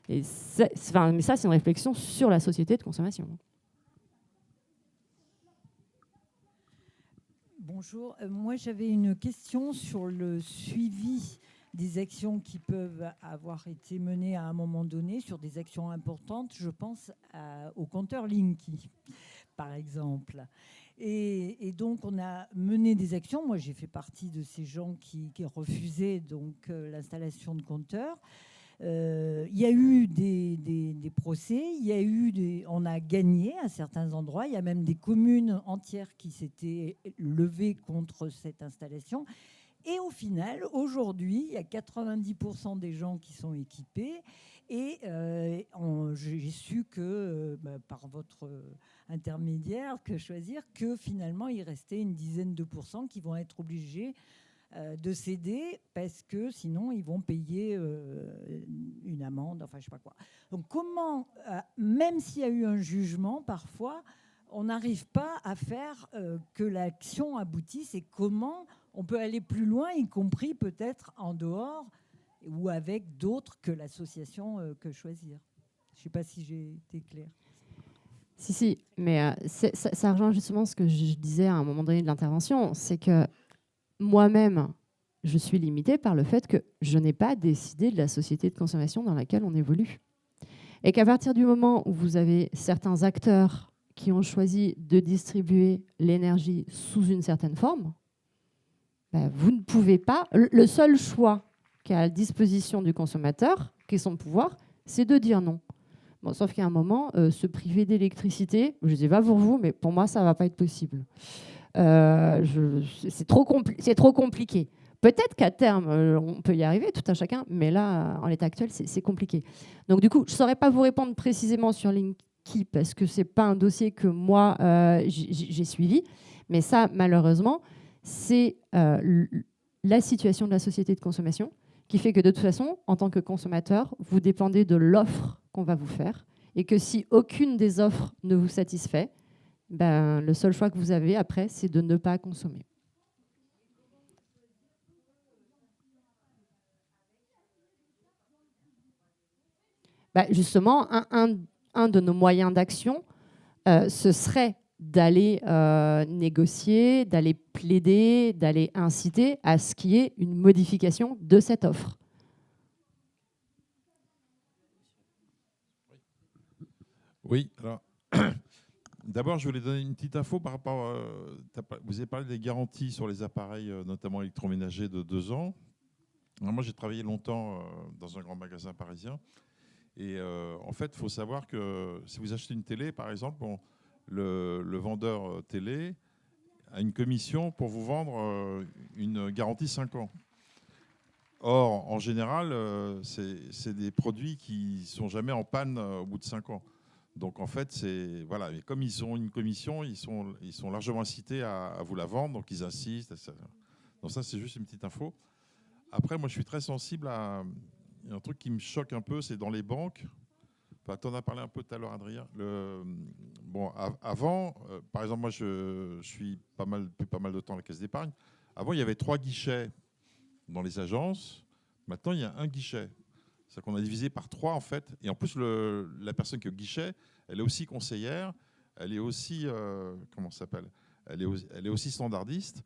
Mais ça, c'est une réflexion sur la société de consommation. Bonjour, moi j'avais une question sur le suivi des actions qui peuvent avoir été menées à un moment donné, sur des actions importantes. Je pense au compteur Linky, par exemple. Et donc on a mené des actions. Moi j'ai fait partie de ces gens qui refusaient donc l'installation de compteurs. Il y a eu des procès, on a gagné à certains endroits. Il y a même des communes entières qui s'étaient levées contre cette installation. Et au final, aujourd'hui, il y a 90% des gens qui sont équipés. Et j'ai su que par votre intermédiaire, que choisir, que finalement il restait une dizaine de pourcents qui vont être obligés de céder parce que sinon ils vont payer une amende, enfin je sais pas quoi. Donc comment, même s'il y a eu un jugement, parfois on n'arrive pas à faire que l'action aboutisse, et comment on peut aller plus loin, y compris peut-être en dehors ou avec d'autres que l'association Que Choisir. Je ne sais pas si j'ai été claire. Si, mais ça rejoint justement ce que je disais à un moment donné de l'intervention, c'est que moi-même, je suis limitée par le fait que je n'ai pas décidé de la société de consommation dans laquelle on évolue. Et qu'à partir du moment où vous avez certains acteurs qui ont choisi de distribuer l'énergie sous une certaine forme, ben vous ne pouvez pas... Le seul choix qui est à la disposition du consommateur, qui est son pouvoir, c'est de dire non. Bon, sauf qu'à un moment, se priver d'électricité, je ne sais pas pour vous, mais pour moi, ça ne va pas être possible. C'est trop compliqué. Peut-être qu'à terme, on peut y arriver, tout un chacun, mais là, en l'état actuel, c'est compliqué. Donc du coup, je ne saurais pas vous répondre précisément sur Linky, parce que ce n'est pas un dossier que moi, j'ai suivi. Mais ça, malheureusement, c'est la situation de la société de consommation qui fait que de toute façon, en tant que consommateur, vous dépendez de l'offre qu'on va vous faire, et que si aucune des offres ne vous satisfait, ben, le seul choix que vous avez après, c'est de ne pas consommer. Ben, justement, un de nos moyens d'action, ce serait d'aller négocier, d'aller plaider, d'aller inciter à ce qu'il y ait une modification de cette offre. Oui, alors, d'abord, je voulais donner une petite info par rapport. Vous avez parlé des garanties sur les appareils, notamment électroménagers, de 2 ans. Alors, moi, j'ai travaillé longtemps dans un grand magasin parisien. Et en fait, il faut savoir que si vous achetez une télé, par exemple, le vendeur télé a une commission pour vous vendre une garantie 5 ans. Or, en général, c'est des produits qui ne sont jamais en panne au bout de 5 ans. Donc, en fait, voilà. Et comme ils ont une commission, ils sont largement incités à vous la vendre, donc ils insistent. Etc. Donc ça, c'est juste une petite info. Après, moi, je suis très sensible à un truc qui me choque un peu, c'est dans les banques. Enfin, tu en as parlé un peu tout à l'heure, Adrien. Bon, avant, par exemple, moi, je suis depuis pas mal de temps à la Caisse d'épargne. Avant, il y avait 3 guichets dans les agences. Maintenant, il y a un guichet. C'est-à-dire qu'on a divisé par 3, en fait. Et en plus, la personne qui est au guichet, elle est aussi conseillère. Elle est aussi... comment ça s'appelle ? Elle est aussi standardiste.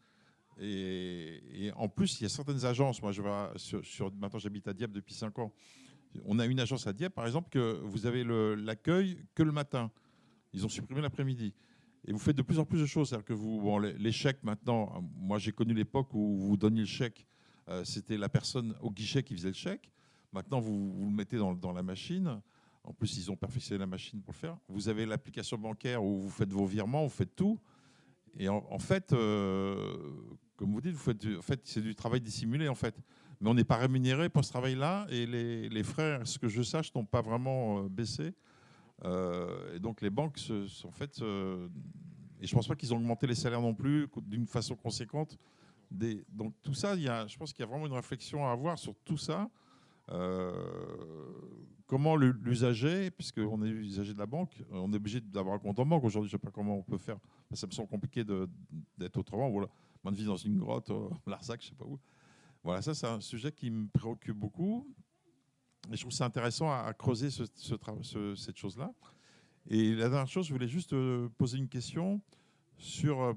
Et en plus, il y a certaines agences. Moi, maintenant, j'habite à Dieppe depuis 5 ans. On a une agence à Dieppe, par exemple, que vous avez l'accueil que le matin. Ils ont supprimé l'après-midi. Et vous faites de plus en plus de choses. C'est-à-dire que les chèques, maintenant, moi, j'ai connu l'époque où vous donniez le chèque. C'était la personne au guichet qui faisait le chèque. Maintenant, vous le mettez dans la machine. En plus, ils ont perfectionné la machine pour le faire. Vous avez l'application bancaire où vous faites vos virements, vous faites tout. Et en fait, comme vous dites, c'est du travail dissimulé, en fait. Mais on n'est pas rémunéré pour ce travail-là. Et les frais, ce que je sache, n'ont pas vraiment baissé. Et donc, les banques, en fait... et je ne pense pas qu'ils ont augmenté les salaires non plus d'une façon conséquente. Donc, tout ça, je pense qu'il y a vraiment une réflexion à avoir sur tout ça. Comment l'usager, puisqu'on est usager de la banque, on est obligé d'avoir un compte en banque aujourd'hui, je ne sais pas comment on peut faire. Ça me semble compliqué d'être autrement. Voilà. Moi, de vivre dans une grotte, Larzac, je ne sais pas où. Voilà, ça, c'est un sujet qui me préoccupe beaucoup. Et je trouve ça intéressant à creuser cette chose-là. Et la dernière chose, je voulais juste poser une question sur...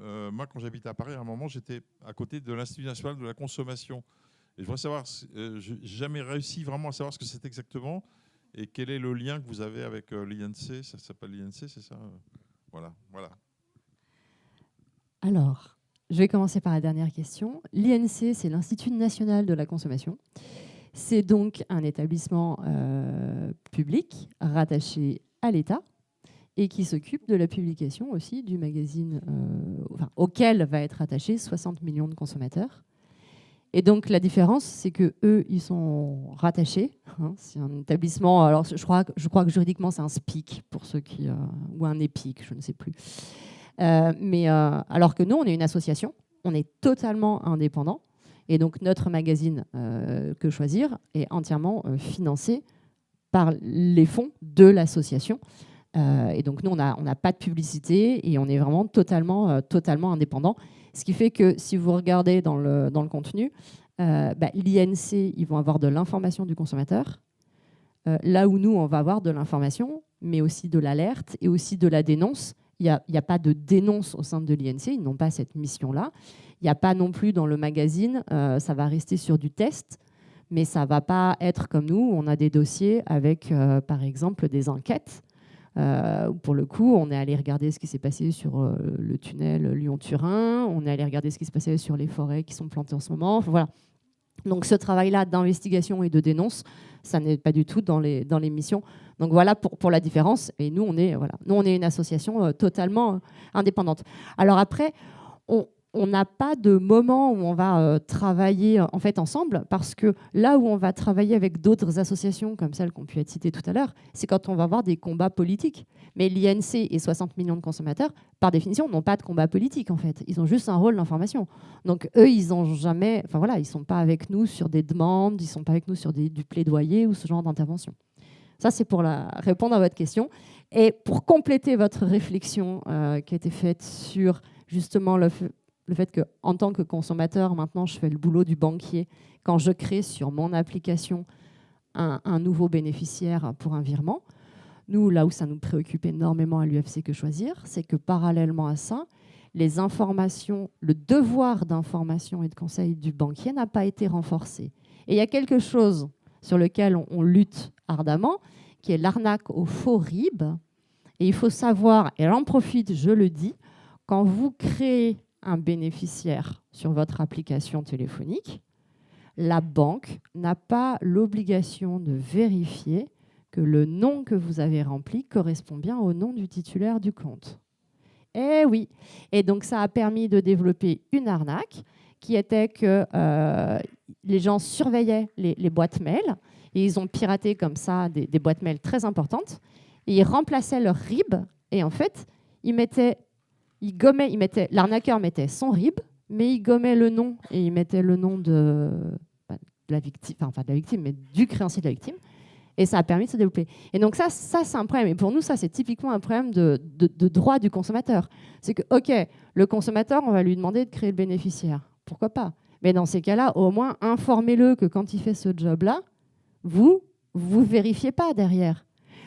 moi, quand j'habitais à Paris, à un moment, j'étais à côté de l'Institut national de la consommation. Et je voudrais savoir, je n'ai jamais réussi vraiment à savoir ce que c'est exactement et quel est le lien que vous avez avec l'INC. Ça s'appelle l'INC, c'est ça ? Voilà. Alors, je vais commencer par la dernière question. L'INC, c'est l'Institut national de la consommation. C'est donc un établissement public rattaché à l'État et qui s'occupe de la publication aussi du magazine auquel va être attaché 60 millions de consommateurs. Et donc la différence, c'est que eux, ils sont rattachés. Hein, c'est un établissement. Alors je crois que juridiquement, c'est un SPIC pour ceux qui ou un EPIC, je ne sais plus. Mais alors que nous, on est une association, on est totalement indépendant. Et donc notre magazine Que Choisir est entièrement financé par les fonds de l'association. Et donc nous, on n'a pas de publicité et on est vraiment totalement indépendant. Ce qui fait que si vous regardez dans le contenu, l'INC, ils vont avoir de l'information du consommateur, là où nous, on va avoir de l'information, mais aussi de l'alerte et aussi de la dénonce. Il n'y a pas de dénonce au sein de l'INC, ils n'ont pas cette mission-là. Il n'y a pas non plus dans le magazine, ça va rester sur du test, mais ça ne va pas être comme nous, on a des dossiers avec, par exemple, des enquêtes. Pour le coup, on est allé regarder ce qui s'est passé sur le tunnel Lyon-Turin, on est allé regarder ce qui se passait sur les forêts qui sont plantées en ce moment. Enfin, voilà. Donc ce travail-là d'investigation et de dénonce, ça n'est pas du tout dans les missions. Donc voilà pour la différence. Et nous, on est une association totalement indépendante. Alors après, on n'a pas de moment où on va travailler en fait ensemble, parce que là où on va travailler avec d'autres associations comme celles qu'on pu être citées tout à l'heure, c'est quand on va avoir des combats politiques. Mais l'INC et 60 millions de consommateurs, par définition, n'ont pas de combat politique en fait. Ils ont juste un rôle d'information. Donc eux, ils ont jamais, enfin voilà, ils sont pas avec nous sur des demandes, ils sont pas avec nous sur du plaidoyer ou ce genre d'intervention. Ça, c'est pour répondre à votre question. Et pour compléter votre réflexion qui a été faite sur justement le fait qu'en tant que consommateur, maintenant, je fais le boulot du banquier quand je crée sur mon application un nouveau bénéficiaire pour un virement. Nous, là où ça nous préoccupe énormément à l'UFC Que Choisir, c'est que parallèlement à ça, les informations, le devoir d'information et de conseil du banquier n'a pas été renforcé. Et il y a quelque chose sur lequel on lutte ardemment, qui est l'arnaque au faux RIB. Et il faut savoir, et j'en profite, je le dis, quand vous créez un bénéficiaire sur votre application téléphonique, la banque n'a pas l'obligation de vérifier que le nom que vous avez rempli correspond bien au nom du titulaire du compte. Eh oui. Et donc ça a permis de développer une arnaque qui était que les gens surveillaient les boîtes mail et ils ont piraté comme ça des boîtes mail très importantes et ils remplaçaient leur RIB et en fait l'arnaqueur mettait son RIB, mais il gommait le nom et il mettait le nom de la victime, enfin pas de la victime, mais du créancier de la victime. Et ça a permis de se développer. Et donc ça c'est un problème. Et pour nous, ça, c'est typiquement un problème de droit du consommateur. C'est que, OK, le consommateur, on va lui demander de créer le bénéficiaire. Pourquoi pas? Mais dans ces cas-là, au moins, informez-le que quand il fait ce job-là, vous vérifiez pas derrière.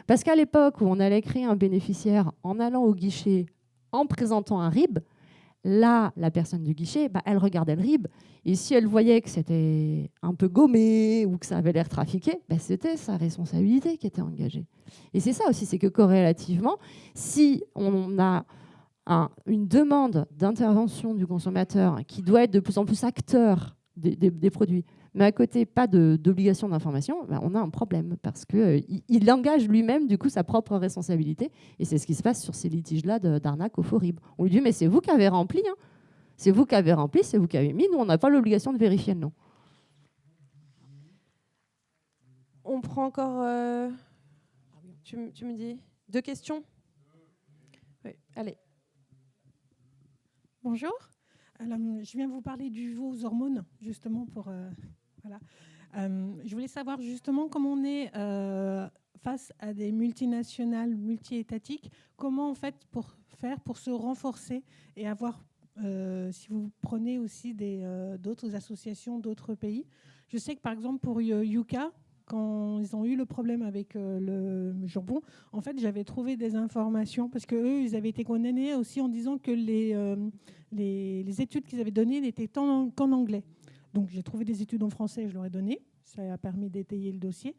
Parce qu'à l'époque où on allait créer un bénéficiaire en allant au guichet, en présentant un RIB, là, la personne du guichet, elle regardait le RIB. Et si elle voyait que c'était un peu gommé ou que ça avait l'air trafiqué, c'était sa responsabilité qui était engagée. Et c'est ça aussi, c'est que corrélativement, si on a une demande d'intervention du consommateur qui doit être de plus en plus acteur des produits, mais à côté, pas d'obligation d'information, on a un problème parce qu'il engage lui-même du coup sa propre responsabilité. Et c'est ce qui se passe sur ces litiges-là d'arnaque au faux RIB. On lui dit, mais c'est vous qui avez rempli, hein. C'est vous qui avez rempli, c'est vous qui avez mis. Nous, on n'a pas l'obligation de vérifier le nom. On prend encore, tu me dis, 2 questions? Oui, allez. Bonjour. Alors, je viens vous parler vos hormones, justement, pour... voilà. Je voulais savoir justement comment on est face à des multinationales, multi-étatiques, comment en fait faire pour se renforcer et avoir, si vous prenez aussi d'autres associations d'autres pays. Je sais que par exemple pour Yuka, quand ils ont eu le problème avec le jambon, en fait, j'avais trouvé des informations parce qu'eux, ils avaient été condamnés aussi en disant que les études qu'ils avaient données n'étaient qu'en anglais. Donc, j'ai trouvé des études en français, je leur ai donné. Ça a permis d'étayer le dossier.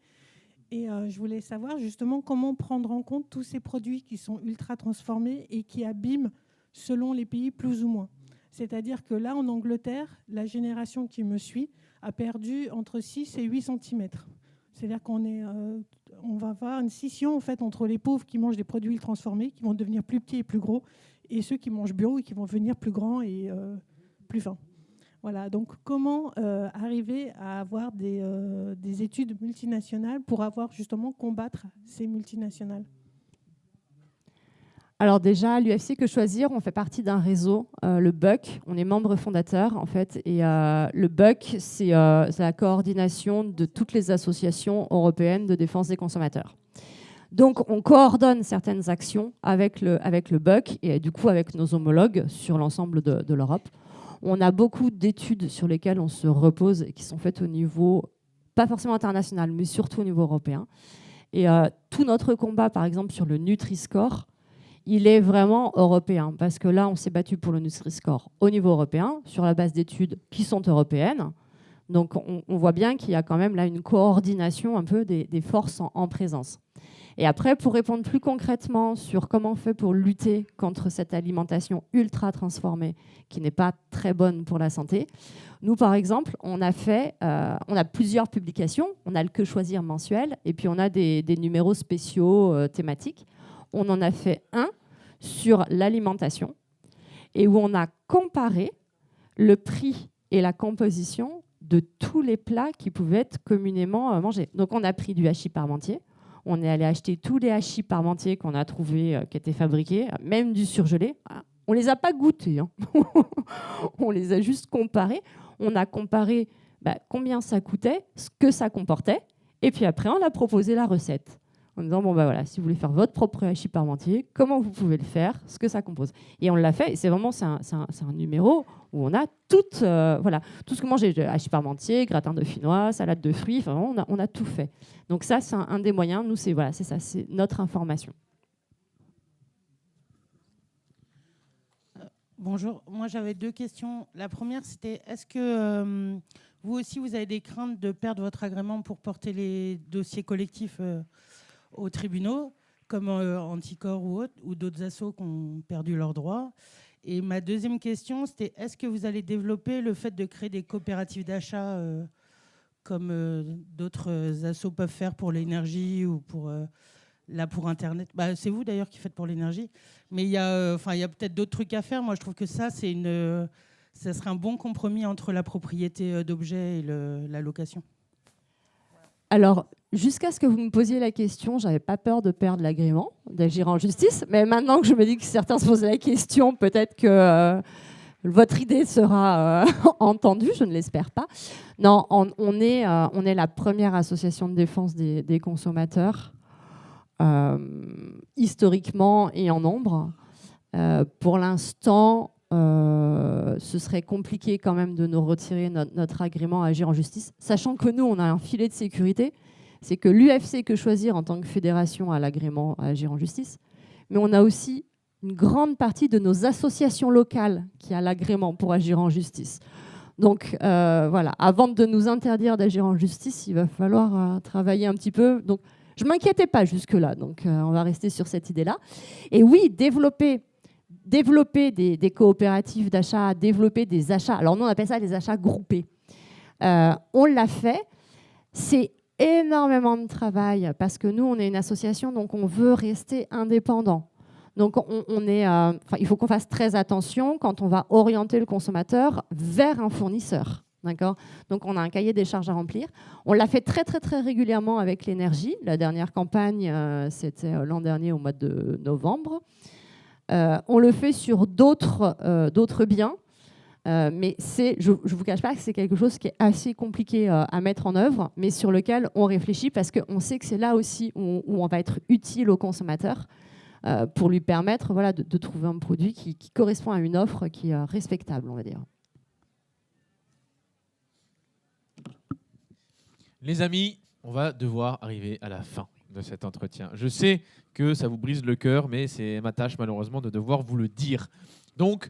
Et je voulais savoir justement comment prendre en compte tous ces produits qui sont ultra transformés et qui abîment selon les pays plus ou moins. C'est-à-dire que là, en Angleterre, la génération qui me suit a perdu entre 6 et 8 cm. C'est-à-dire on va avoir une scission en fait, entre les pauvres qui mangent des produits transformés, qui vont devenir plus petits et plus gros, et ceux qui mangent bio et qui vont devenir plus grands et plus fins. Voilà, donc comment arriver à avoir des études multinationales pour avoir justement combattre ces multinationales? Alors déjà, à l'UFC Que Choisir, on fait partie d'un réseau, le BUC. On est membre fondateur, en fait. Et le BUC, c'est la coordination de toutes les associations européennes de défense des consommateurs. Donc, on coordonne certaines actions avec le BUC et du coup avec nos homologues sur l'ensemble de l'Europe. On a beaucoup d'études sur lesquelles on se repose et qui sont faites au niveau, pas forcément international, mais surtout au niveau européen. Et tout notre combat, par exemple, sur le Nutri-Score, il est vraiment européen, parce que là, on s'est battu pour le Nutri-Score au niveau européen, sur la base d'études qui sont européennes. Donc, on voit bien qu'il y a quand même là une coordination un peu des forces en présence. Et après, pour répondre plus concrètement sur comment on fait pour lutter contre cette alimentation ultra transformée qui n'est pas très bonne pour la santé, nous, par exemple, on a plusieurs publications. On a le Que Choisir mensuel et puis on a des numéros spéciaux thématiques. On en a fait un sur l'alimentation et où on a comparé le prix et la composition de tous les plats qui pouvaient être communément mangés. Donc, on a pris du hachis parmentier. On est allé acheter tous les hachis parmentiers qu'on a trouvés, qui étaient fabriqués, même du surgelé. On ne les a pas goûtés. Hein. On les a juste comparés. On a comparé combien ça coûtait, ce que ça comportait. Et puis après, on a proposé la recette. En disant, voilà, si vous voulez faire votre propre hachis parmentier, comment vous pouvez le faire, ce que ça compose. Et on l'a fait. Et c'est vraiment c'est un numéro où on a tout ce que manger. Hachis parmentier, gratin dauphinois, salade de fruits. Enfin, on a tout fait. Donc ça, c'est un des moyens. Nous, c'est ça, c'est notre information. Bonjour. Moi, j'avais 2 questions. La première, c'était est-ce que vous aussi, vous avez des craintes de perdre votre agrément pour porter les dossiers collectifs aux tribunaux, comme Anticor ou d'autres assos qui ont perdu leurs droits? Et ma deuxième question, c'était est-ce que vous allez développer le fait de créer des coopératives d'achat comme d'autres assos peuvent faire pour l'énergie ou pour Internet? C'est vous d'ailleurs qui faites pour l'énergie. Mais il y a peut-être d'autres trucs à faire. Moi, je trouve que ça serait un bon compromis entre la propriété d'objets et la location. Alors, jusqu'à ce que vous me posiez la question, je n'avais pas peur de perdre l'agrément d'agir en justice. Mais maintenant que je me dis que certains se posent la question, peut-être que votre idée sera entendue, je ne l'espère pas. Non, on est la première association de défense des consommateurs, historiquement et en nombre. Pour l'instant, ce serait compliqué quand même de nous retirer notre agrément à agir en justice, sachant que nous, on a un filet de sécurité. C'est que l'UFC Que Choisir, en tant que fédération, a l'agrément à agir en justice. Mais on a aussi une grande partie de nos associations locales qui a l'agrément pour agir en justice. Donc, voilà, avant de nous interdire d'agir en justice, il va falloir travailler un petit peu. Donc, je ne m'inquiétais pas jusque-là. Donc, on va rester sur cette idée-là. Et oui, développer des coopératives d'achat, développer des achats. Alors, nous, on appelle ça les achats groupés. On l'a fait. C'est énormément de travail parce que nous, on est une association, donc on veut rester indépendant. Donc, il faut qu'on fasse très attention quand on va orienter le consommateur vers un fournisseur. D'accord ? Donc, on a un cahier des charges à remplir. On l'a fait très, très, très régulièrement avec l'énergie. La dernière campagne, c'était l'an dernier au mois de novembre. On le fait sur d'autres biens. Mais je ne vous cache pas que c'est quelque chose qui est assez compliqué à mettre en œuvre, mais sur lequel on réfléchit parce qu'on sait que c'est là aussi où on va être utile au consommateur pour lui permettre de trouver un produit qui correspond à une offre qui est respectable, on va dire. Les amis, on va devoir arriver à la fin de cet entretien. Je sais que ça vous brise le cœur, mais c'est ma tâche malheureusement de devoir vous le dire. Donc,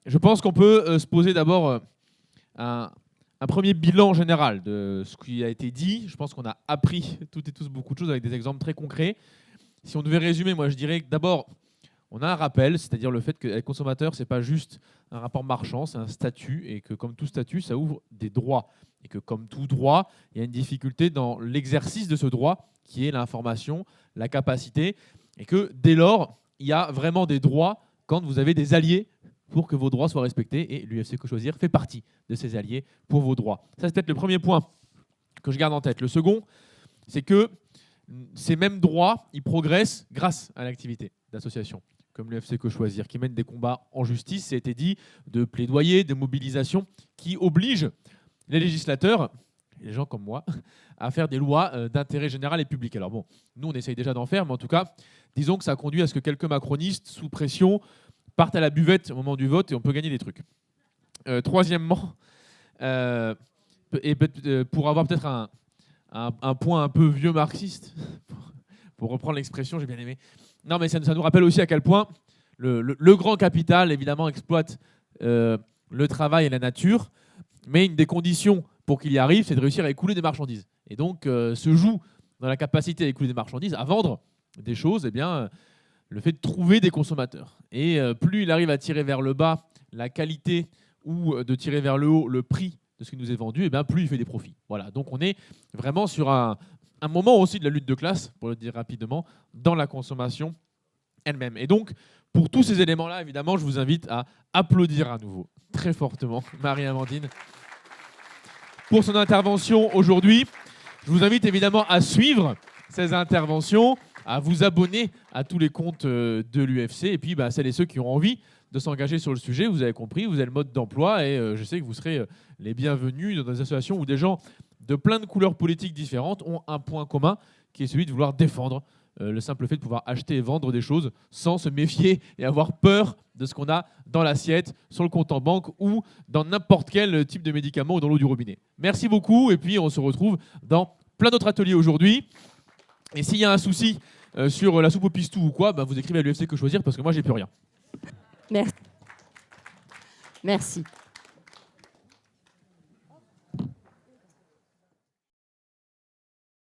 je pense qu'on peut se poser d'abord un premier bilan général de ce qui a été dit. Je pense qu'on a appris toutes et tous beaucoup de choses avec des exemples très concrets. Si on devait résumer, moi je dirais que d'abord, on a un rappel, c'est-à-dire le fait que les consommateurs, ce n'est pas juste un rapport marchand, c'est un statut, et que comme tout statut, ça ouvre des droits. Et que comme tout droit, il y a une difficulté dans l'exercice de ce droit, qui est l'information, la capacité, et que dès lors, il y a vraiment des droits quand vous avez des alliés pour que vos droits soient respectés. Et l'UFC Que Choisir fait partie de ces alliés pour vos droits. Ça, c'est peut-être le premier point que je garde en tête. Le second, c'est que ces mêmes droits, ils progressent grâce à l'activité d'associations comme l'UFC Que Choisir, qui mènent des combats en justice, ça a été dit, de plaidoyer, de mobilisation, qui obligent les législateurs, les gens comme moi, à faire des lois d'intérêt général et public. Alors bon, nous on essaye déjà d'en faire, mais en tout cas, disons que ça a conduit à ce que quelques macronistes, sous pression, partent à la buvette au moment du vote et on peut gagner des trucs. Troisièmement, pour avoir peut-être un point un peu vieux marxiste, pour reprendre l'expression, j'ai bien aimé. Non, mais ça nous rappelle aussi à quel point le grand capital, évidemment, exploite le travail et la nature, mais une des conditions pour qu'il y arrive, c'est de réussir à écouler des marchandises. Et donc, se joue dans la capacité à écouler des marchandises, à vendre des choses, eh bien, le fait de trouver des consommateurs. Et plus il arrive à tirer vers le bas la qualité ou de tirer vers le haut le prix de ce qui nous est vendu, eh bien, plus il fait des profits. Voilà. Donc, on est vraiment sur un moment aussi de la lutte de classe, pour le dire rapidement, dans la consommation elle-même. Et donc, pour tous ces éléments-là, évidemment, je vous invite à applaudir à nouveau, très fortement, Marie-Amandine, pour son intervention aujourd'hui. Je vous invite évidemment à suivre ces interventions, à vous abonner à tous les comptes de l'UFC, et puis celles et ceux qui ont envie de s'engager sur le sujet, vous avez compris, vous avez le mode d'emploi, et je sais que vous serez les bienvenus dans des associations où des gens de plein de couleurs politiques différentes ont un point commun, qui est celui de vouloir défendre le simple fait de pouvoir acheter et vendre des choses sans se méfier et avoir peur de ce qu'on a dans l'assiette, sur le compte en banque ou dans n'importe quel type de médicament ou dans l'eau du robinet. Merci beaucoup, et puis on se retrouve dans plein d'autres ateliers aujourd'hui. Et s'il y a un souci sur la soupe au pistou ou quoi, vous écrivez à l'UFC Que Choisir, parce que moi j'ai plus rien. Merci. Merci.